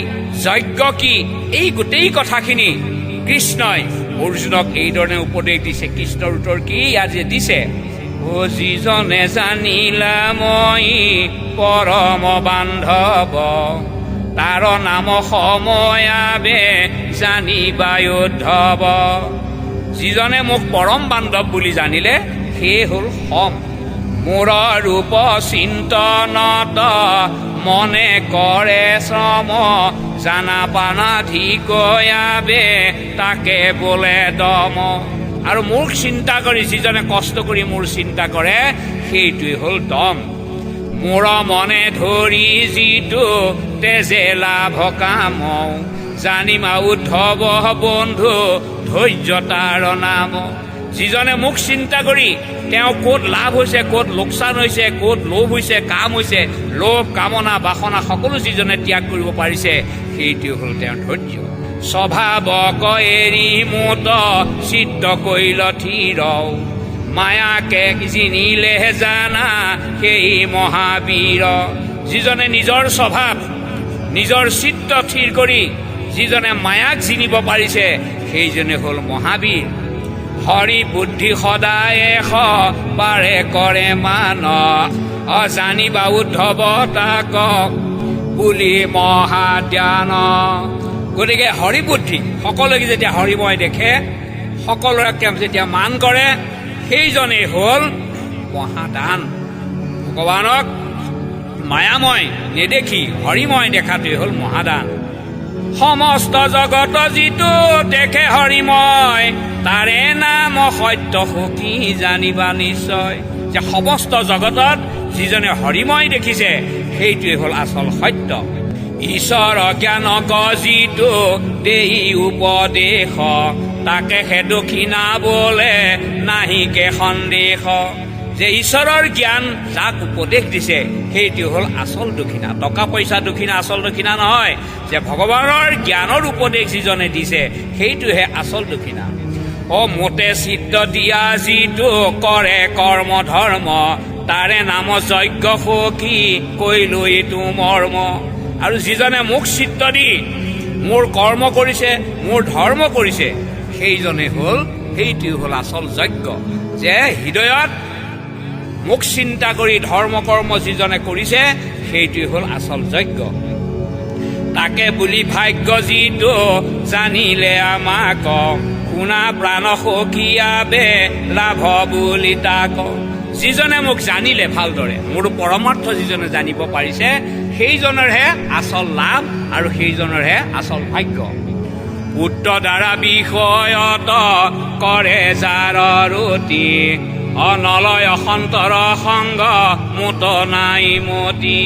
যজ্ঞ কি, এই গোটেই কথাখিনি কৃষ্ণই অৰ্জুনক এইধৰণে উপদেশ দিছে। কৃষ্ণৰ উত্তৰ কি আজি দিছে? ও যিজনে জানিলা মই পৰম বান্ধৱ, তাৰ নাম সময়াবে জানিবা উদ্ধৱ। যিজনে মোক পৰম বান্ধৱ বুলি জানিলে সেয়ে হ'ল সম। মোৰ ৰূপ চিন্তনত মনে কৰে শ্ৰম, জানা পানাধিকয়াবে তাকে বোলে দম। আৰু মোক চিন্তা কৰি যিজনে কষ্ট কৰি মোৰ চিন্তা কৰে সেইটোৱে হ'ল দম। মোৰ মনে ধৰি যিটো তেজে লাভ কাম, জানিমা উদ্ধৱ বন্ধু ধৈৰ্যতাৰ নাম। যিজনে মোক চিন্তা কৰি তেওঁ ক'ত লাভ হৈছে, ক'ত লোকচান হৈছে, ক'ত লোভ হৈছে, কাম হৈছে, লোভ কামনা বাসনা সকলো যিজনে ত্যাগ কৰিব পাৰিছে সেইটোৱে হ'ল তেওঁৰ ধৈৰ্য। স্বভাৱক এৰি মোত চিত্ত কৰিল থিৰ, মায়াকে জিনিলে জানা সেই মহাবীৰ। যিজনে নিজৰ স্বভাৱ নিজৰ চিত্ত থিৰ কৰি যিজনে মায়াক জিনিব পাৰিছে সেইজনে হ'ল মহাবীৰ। হৰি বুদ্ধি সদায় পাৰে কৰে মান, অজানিবা উদ্ধৱ তাক বুলি মহাজ্ঞান। গতিকে হৰি বুদ্ধি সকলোকে যেতিয়া হৰিময় দেখে, সকলোৰে যেতিয়া মান কৰে, সেইজনেই হ'ল মহাদান। ভগৱানক মায়াময় নেদেখি হৰিময় দেখাটোৱেই হ'ল মহাদান। সমস্ত জগত যিটো দেখে হৰিময়, তাৰে নাম সত্য সখী জানিবা নিশ্চয়। যে সমস্ত জগতত যিজনে হৰিময় দেখিছে সেইটোৱে হ'ল আচল সত্য। ঈশ্বৰ জ্ঞানক যিটো দেই উপদেশ, তাকে সে দক্ষিণা বোলে নাহিকে সন্দেহ। যে ঈশ্বৰৰ জ্ঞান যাক উপদেশ দিছে সেইটো হ'ল আচল দক্ষিণা। টকা পইচা দক্ষিণা আচল দক্ষিণা নহয়, যে ভগৱানৰ জ্ঞানৰ উপদেশ যিজনে দিছে সেইটোহে আচল দক্ষিণা। মোতে চিত্ত দিয়া যিটো কৰে কৰ্ম ধৰ্ম, তাৰে নাম যজ্ঞ সখী কৈলো এইটো মৰ্ম। আৰু যিজনে মোক চিত্ত দি মোৰ কৰ্ম কৰিছে, মোৰ ধৰ্ম কৰিছে, সেইটোৱে হ'ল আচল যজ্ঞ। যে হৃদয়ত মোক চিন্তা কৰি ধৰ্ম কৰ্ম যিজনে কৰিছে সেইটোৱে হ'ল আচল যজ্ঞ। তাকে বুলি ভাগ্য যিটো জানিলে আমাক, শুনা প্ৰাণ সখীয়াবে লাভ বুলি তাক। যিজনে মোক জানিলে ভালদৰে, মোৰ পৰমাৰ্থ যিজনে জানিব পাৰিছে সেইজনৰহে আচল লাভ আৰু সেইজনৰহে আচল ভাগ্য। পুত্ৰ দ্বাৰা বিষয়ত কৰে যাৰ ৰতি, অনলয় সন্তৰ সংগ মোত নাই মতি।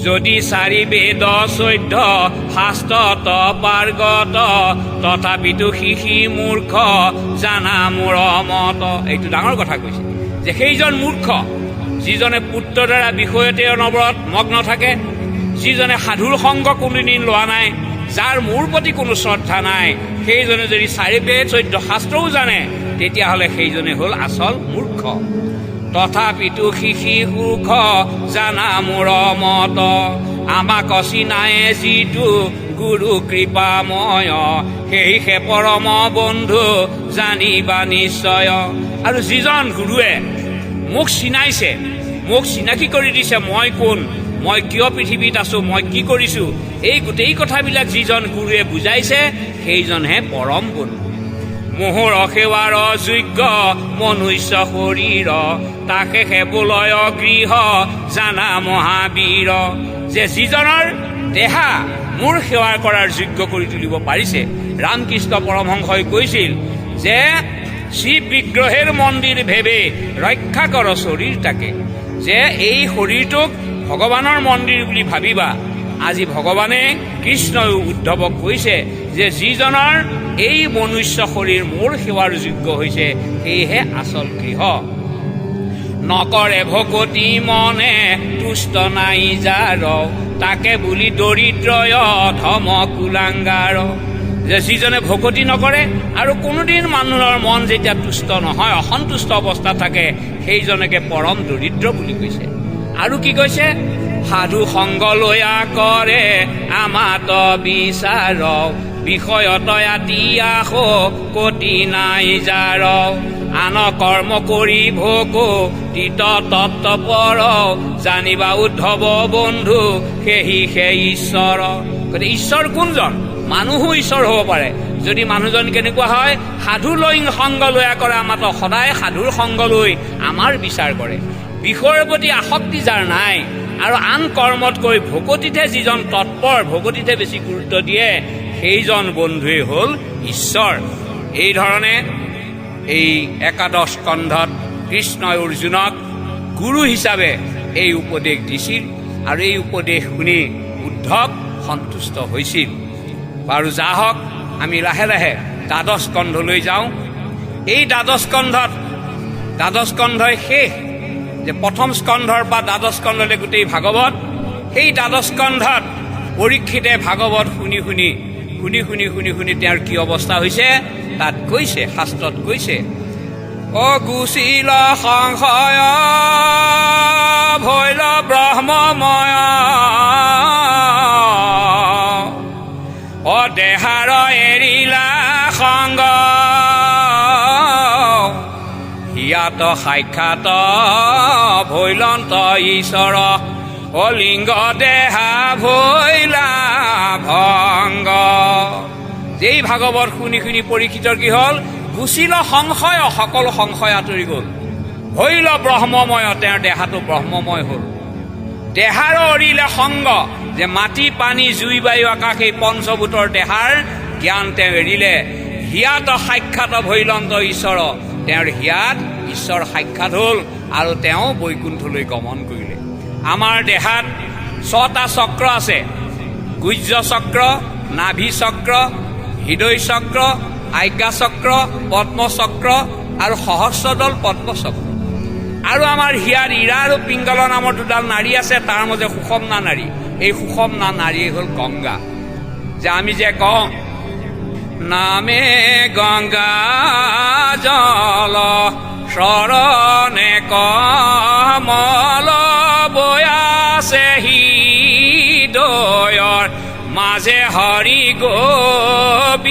যদি 4 বেদ 14 শাস্ত্ৰত পাৰ্গত, তথাপিতো শিশি মূৰ্খ জানা মোৰ মত। এইটো ডাঙৰ কথা কৈছে, যে সেইজন মূৰ্খ যিজনে পুত্ৰ দ্বাৰা বিষয়তে অনবৰত মগ্ন থাকে, যিজনে সাধুৰ সংগ কোনোদিন লোৱা নাই, যাৰ মোৰ প্ৰতি কোনো শ্ৰদ্ধা নাই, সেইজনে যদি 4 বেদ 14 শাস্ত্ৰও জানে তেতিয়াহ'লে সেইজনে হ'ল আচল মূৰ্খ। তথাপিতো শিশি সুখ জানা মোৰ মত, আমাক চিনায়ে যিটো গুৰু কৃপাময়, সেইহে পৰম বন্ধু জানিবা নিশ্চয়। আৰু যিজন গুৰুৱে মোক চিনাইছে, মোক চিনাকি কৰি দিছে মই কোন, মই কিয় পৃথিৱীত আছো, মই কি কৰিছো, এই গোটেই কথাবিলাক যিজন গুৰুৱে বুজাইছে সেইজনহে পৰম বন্ধু। মোহৰ সেৱাৰ যোগ্য মনুষ্য শৰীৰ, তাকে সেবলয় গৃহ জানা মহাবীৰ। যে যিজনৰ দেহা মোৰ সেৱাৰ কৰাৰ যোগ্য কৰি তুলিব পাৰিছে, ৰামকৃষ্ণ পৰমহংসই কৈছিল যে শিৱ বিগ্ৰহেৰ মন্দিৰ ভেবে ৰক্ষা কৰ শৰীৰ তাকে। যে এই শৰীৰটোক ভগৱানৰ মন্দিৰ বুলি ভাবিবা। আজি ভগৱানে কৃষ্ণই উদ্ধৱক কৈছে যে যিজনৰ এই মনুষ্য শৰীৰ মোৰ সেৱাৰ যোগ্য হৈছে সেয়েহে আচল গৃহ। নকৰে ভকতি মনে তুষ্ট নাই যাৰ, তাকে বুলি দৰিদ্ৰয় ধম কুলাংগাৰ। যে যিজনে ভকতি নকৰে আৰু কোনোদিন মানুহৰ মন যেতিয়া তুষ্ট নহয়, অসন্তুষ্ট অৱস্থাত থাকে, সেইজনকে পৰম দৰিদ্ৰ বুলি কৈছে। আৰু কি কৈছে? সাধু সংগ লয়া কৰে আমাত বিচাৰ, বিষয়ত দিয়া কতি নাই যাৰ। আন কৰ্ম কৰি ভোগো তিত তত্ত্ব পৰ, জানিবা উদ্ধৱ বন্ধু সেহি সেই ঈশ্বৰ। গতিকে ঈশ্বৰ কোনজন? মানুহো ঈশ্বৰ হ'ব পাৰে যদি মানুহজন কেনেকুৱা হয়, সাধু লৈ সংগ লয়া কৰে আমাত, সদায় সাধুৰ সংগ লৈ আমাৰ বিচাৰ কৰে, বিষয়ৰ প্ৰতি আসক্তি যাৰ নাই, আৰু আন কৰ্মতকৈ ভকতিতহে যিজন তৎপৰ, ভকতিতহে বেছি গুৰুত্ব দিয়ে, সেইজন বন্ধুৱে হ'ল ঈশ্বৰ। এই ধৰণে এই একাদশ স্কন্ধত কৃষ্ণই অৰ্জুনক গুৰু হিচাপে এই উপদেশ দিছিল, আৰু এই উপদেশ শুনি উদ্ধৱ সন্তুষ্ট হৈছিল। বাৰু যা হওক, আমি লাহে লাহে দ্বাদশ স্কন্ধলৈ যাওঁ। এই দ্বাদশ স্কন্ধই শেষ, যে প্ৰথম স্কন্ধৰ পৰা দ্বাদশ স্কন্ধলৈ গোটেই ভাগৱত। সেই দ্বাদশ স্কন্ধত পৰীক্ষিতে ভাগৱত শুনি শুনি তেওঁৰ কি অৱস্থা হৈছে তাত কৈছে, শাস্ত্ৰত কৈছে, গুচিল সংশয় ভৈল ব্ৰহ্মময়, দেহাৰ এৰিলা সংগ, হিয়াত সাক্ষাৎ ভৈলন্ত ঈশ্বৰ, লিংগ দেহা ভৈলা ভংগ। যেই ভাগৱত শুনি শুনি পৰীক্ষিতৰ কি হ'ল? গুচিল সংশয়, সকলো সংশয় আঁতৰি গ'ল। ভৈল ব্ৰহ্মময়, তেওঁৰ দেহাটো ব্ৰহ্মময় হ'ল। দেহাৰ অৰিলে সংগ, যে মাটি পানী জুই বায়ু আকাশ এই পঞ্চভূতৰ দেহাৰ জ্ঞান তেওঁ এৰিলে। হিয়াত সাক্ষাৎ ভৈলন্ত ঈশ্বৰ, তেওঁৰ হিয়াত ঈশ্বৰ সাক্ষাৎ হ'ল আৰু তেওঁ বৈকুণ্ঠলৈ গমন কৰিলে। আমাৰ দেহাত 6টা চক্ৰ আছে, গুহ্য চক্ৰ, নাভি চক্ৰ, হৃদয় চক্ৰ, আজ্ঞা চক্ৰ, পদ্ম চক্ৰ আৰু সহস্ৰদল পদ্ম চক্ৰ। আৰু আমাৰ হিয়াৰ ইৰা আৰু পিংগল নামৰ দুডাল নাৰী আছে, তাৰ মাজে সুষমনা নাৰী। এই সুষমনা নাৰী হ'ল গংগা। যে আমি যে কওঁ নামে গংগা জল শৰণে কমল বয়াছে হৃদয়ৰ মাজে হৰি গোবিন্দায়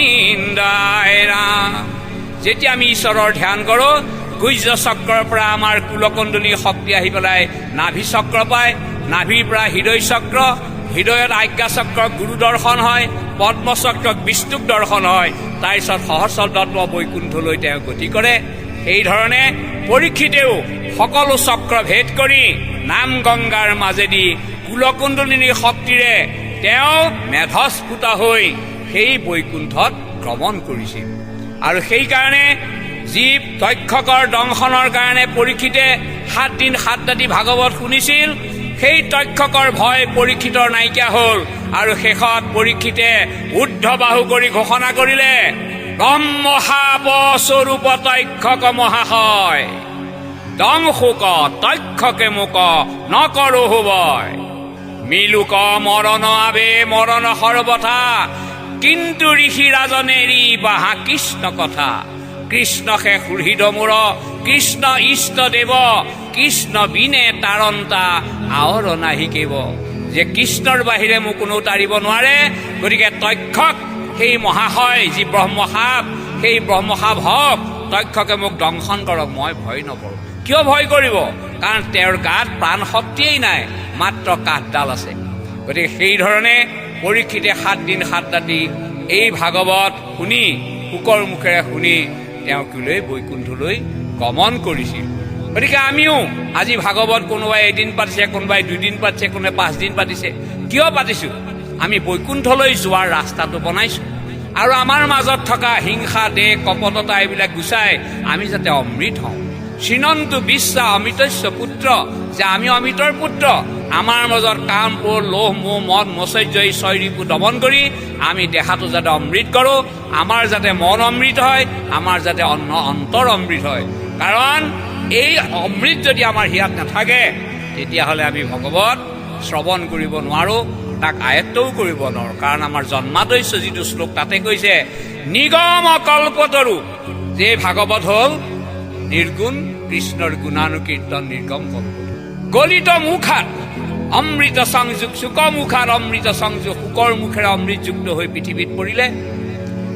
ৰাম। যেতিয়া আমি ঈশ্বৰৰ ধ্যান কৰোঁ, গুহ্য চক্ৰৰ পৰা আমাৰ কুলকুণ্ডলী শক্তি আহি পেলাই নাভি চক্ৰ পায়, নাভিৰ পৰা হৃদয় চক্ৰ, হৃদয়ত আজ্ঞা চক্ৰক গুৰু দৰ্শন হয়, পদ্ম চক্ৰক বিষ্ণুক দৰ্শন হয়, তাৰপিছত সহস্ৰতত্ব বৈকুণ্ঠলৈ তেওঁ গতি কৰে। এইধৰণে পৰীক্ষিতেও সকলো চক্ৰ ভেদ কৰি নাম গংগাৰ মাজেদি কুলকুণ্ডলিনী শক্তিৰে তেওঁ মেধস্ফুট হৈ সেই বৈকুণ্ঠত ভ্ৰমণ কৰিছিল। আৰু সেইকাৰণে যি তক্ষকৰ দংশনৰ কাৰণে পৰীক্ষিতে 7 দিন 7 ৰাতি ভাগৱত শুনিছিল, সেই তক্ষকৰ ভয় পৰীক্ষিতৰ নাইকিয়া হ'ল। আৰু শেষত পৰীক্ষিতে ঊৰ্ধ্ববাহু কৰি ঘোষণা কৰিলে, ব্ৰহ্মশাপ স্বৰূপ তক্ষক মহাশয়, দংশোক তক্ষকে মোক নকৰো হবয়, মিলুক মৰণ আবে মৰণ সৰ্বথা, কিন্তু ঋষি ৰাজনেৰি বাহা কৃষ্ণ কথা, কৃষ্ণকে সুহৃদ মোৰ কৃষ্ণ ইষ্ট দেৱ, কৃষ্ণ বিনে তাৰণতা আৱৰ নাহিকেব। যে কৃষ্ণৰ বাহিৰে মোক কোনো তাৰিব নোৱাৰে, গতিকে তক্ষক সেই মহাশয় যি ব্ৰহ্মসাপ, সেই ব্ৰহ্মসাপ হওক, তক্ষকে মোক দংশন কৰক, মই ভয় নকৰোঁ। কিয় ভয় কৰিব? কাৰণ তেওঁৰ গাত প্ৰাণ শক্তিয়েই নাই, মাত্ৰ কাঠডাল আছে। গতিকে সেইধৰণে পৰীক্ষিতে 7 দিন 7 ৰাতি এই ভাগৱত শুনি, শুকৰ মুখেৰে শুনি তেওঁক লৈ বৈকুণ্ঠলৈ গমন কৰিছিল। গতিকে আমিও আজি ভাগৱত কোনোবাই এদিন পাতিছে, কোনোবাই 2 দিন পাতিছে, কোনোবাই 5 দিন পাতিছে। কিয় পাতিছোঁ? আমি বৈকুণ্ঠলৈ যোৱাৰ ৰাস্তাটো বনাইছোঁ। আৰু আমাৰ মাজত থকা হিংসা, দেহ, কপটতা এইবিলাক গুচাই আমি যাতে অমৃত হওঁ। চিনন্তু বিশ্বা অমৃতস্য পুত্ৰ, যে আমি অমৃতৰ পুত্ৰ। আমাৰ মাজত কাম, ক্ৰোধ, লোভ, মোহ, মদ, মৌচৰ্য এই 6 ৰিপু দমন কৰি আমি দেহাটো যাতে অমৃত কৰোঁ, আমাৰ যাতে মন অমৃত হয়, আমাৰ যাতে অন্তৰ অমৃত হয়। কাৰণ এই অমৃত যদি আমাৰ হিয়াত নাথাকে, তেতিয়াহ'লে আমি ভাগৱত শ্ৰৱণ কৰিব নোৱাৰোঁ, তাক আয়ত্তও কৰিব নোৱাৰোঁ। কাৰণ আমাৰ জন্মাদস্য যিটো শ্লোক তাতে কৈছে, নিগম কল্পতৰু, যে ভাগৱত হ'ল নিৰ্গুণ কৃষ্ণৰ গুণানুকীৰ্তন নিৰ্গম কল্পতৰু। গলিত মুখাত অমৃত সংযোগ, চুক মুখাত অমৃত সংযোগ, শুকৰ মুখেৰে অমৃতযুক্ত হৈ পৃথিৱীত পৰিলে।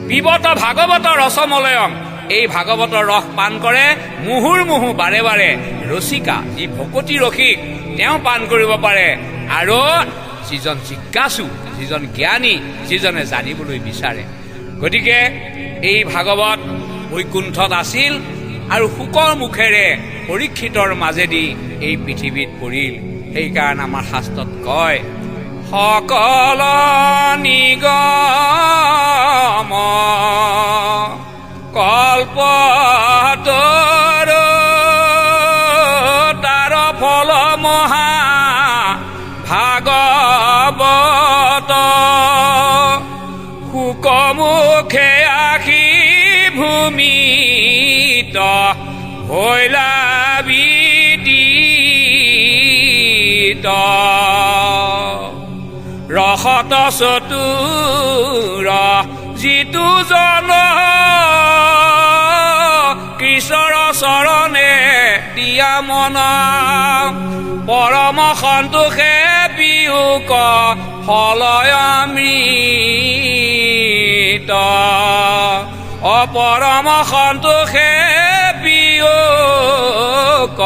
পিবত ভাগৱত ৰসমলয়ং, এই ভাগৱতৰ ৰস পান কৰে মুহুৰ্মুহু বাৰে বাৰে ৰসিকা, যি ভকতি ৰসিক, তেওঁ পান কৰিব পাৰে। আৰু যিজন জিজ্ঞাসু, যিজন জ্ঞানী, যিজনে জানিবলৈ বিচাৰে। গতিকে এই ভাগৱত বৈকুণ্ঠত আছিল আৰু শুকৰ মুখেৰে পৰীক্ষিতৰ মাজেদি এই পৃথিৱীত পৰিল। সেইকাৰণে আমাৰ শাস্ত্ৰত কয়, সকল নিগম কল্পতৰু, তাৰ ফল মহা ভাগৱত, শুকমুখে আহি ভূমিত হৈলা বিদিত, ৰসত চতুৰ যিটো জন, কৃষ্ণৰ চৰণে দিয়া মন, পৰম সন্তোষে বিহুক ফলয় অমৃত, অপৰম সন্তোষে বিহুক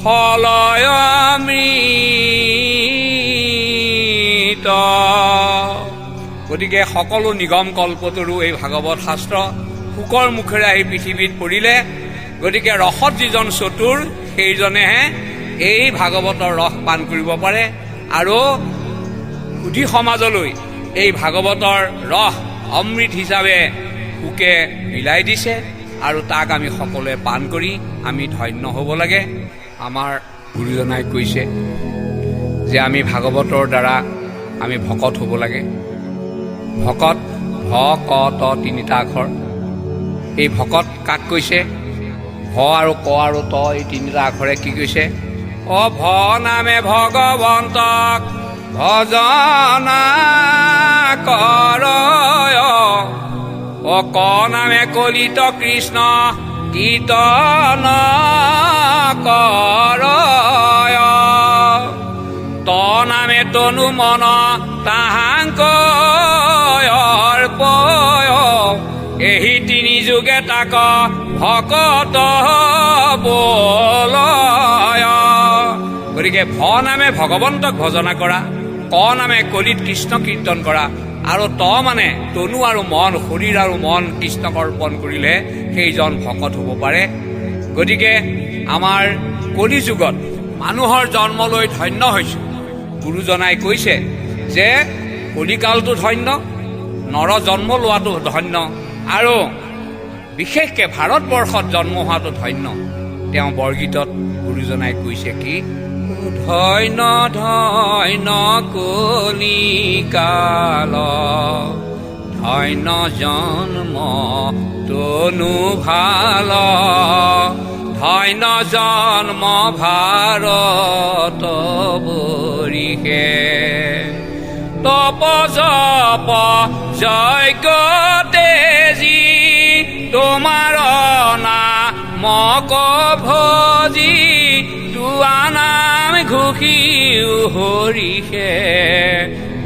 ফলয় অমৃত। গতিকে সকলো নিগম কল্পতৰু এই ভাগৱত শাস্ত্ৰ শুকৰ মুখেৰে আহি পৃথিৱীত পৰিলে। গতিকে ৰসত যিজন চতুৰ, সেইজনেহে এই ভাগৱতৰ ৰস পান কৰিব পাৰে। আৰু সুধী সমাজলৈ এই ভাগৱতৰ ৰস অমৃত হিচাপে শুকে বিলাই দিছে। আৰু তাক আমি সকলোৱে পান কৰি আমি ধন্য হ'ব লাগে। আমাৰ গুৰুজনাই কৈছে যে আমি ভাগৱতৰ দ্বাৰা আমি ভকত হ'ব লাগে। ভকত, ভ ক ত 3টা আখৰ। এই ভকত কাক কৈছে? ভ আৰু ক আৰু ত এই তিনিটা আখৰে কি কৈছে? ভ নামে ভগৱন্তক ভজনা কৰ, ক নামে কলিত কৃষ্ণ কীৰ্তন কৰ, ত নামে তনু মন তাহাঙ্ক অৰ্পয়, এই তিনি যুগে তাক ভকত বোলয়। গতিকে ভ নামে ভগৱন্তক ভজনা কৰা, ক নামে কলিত কৃষ্ণ কীৰ্তন কৰা, আৰু ত মানে তনু আৰু মন, শৰীৰ আৰু মন কৃষ্ণক অৰ্পণ কৰিলে সেইজন ভকত হ'ব পাৰে। গতিকে আমাৰ কলি যুগত মানুহৰ জন্ম লৈ ধন্য হৈছোঁ। গুৰুজনাই কৈছে যে কলিকালটো ধন্য, নৰ জন্ম লোৱাটো ধন্য, আৰু বিশেষকৈ ভাৰতবৰ্ষত জন্ম হোৱাটো ধন্য। তেওঁ বৰগীতত গুৰুজনাই কৈছে কি? ধন্য ধন্য কলিকাল, ধন্য জন্ম তনু ভাল, ধন্য জন্ম ভাৰত বৰিষে, তপ জপ যজ্ঞ তেজী, তোমাৰ নামক ভজি, তোৱা নাম ঘোষি হৰিষে,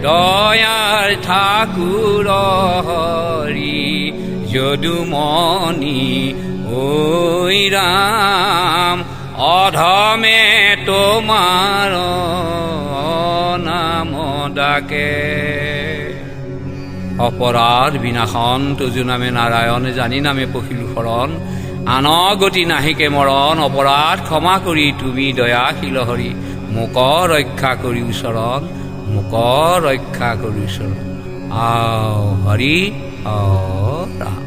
দয়াৰ ঠাকুৰ হৰি যদুমণি ঐ ৰাম, অধমে তোমাৰ নাম ডাকে। অপৰাধ বিনাশন তজু নামে নাৰায়ণ, জানি নামে পখিলো শৰণ, আন গতি নাহিকে মৰণ, অপৰাধ ক্ষমা কৰি তুমি দয়াশীল হৰি, মোক ৰক্ষা কৰি চৰণ, মোক ৰক্ষা কৰি চৰণ। আও হৰি আও ৰাম।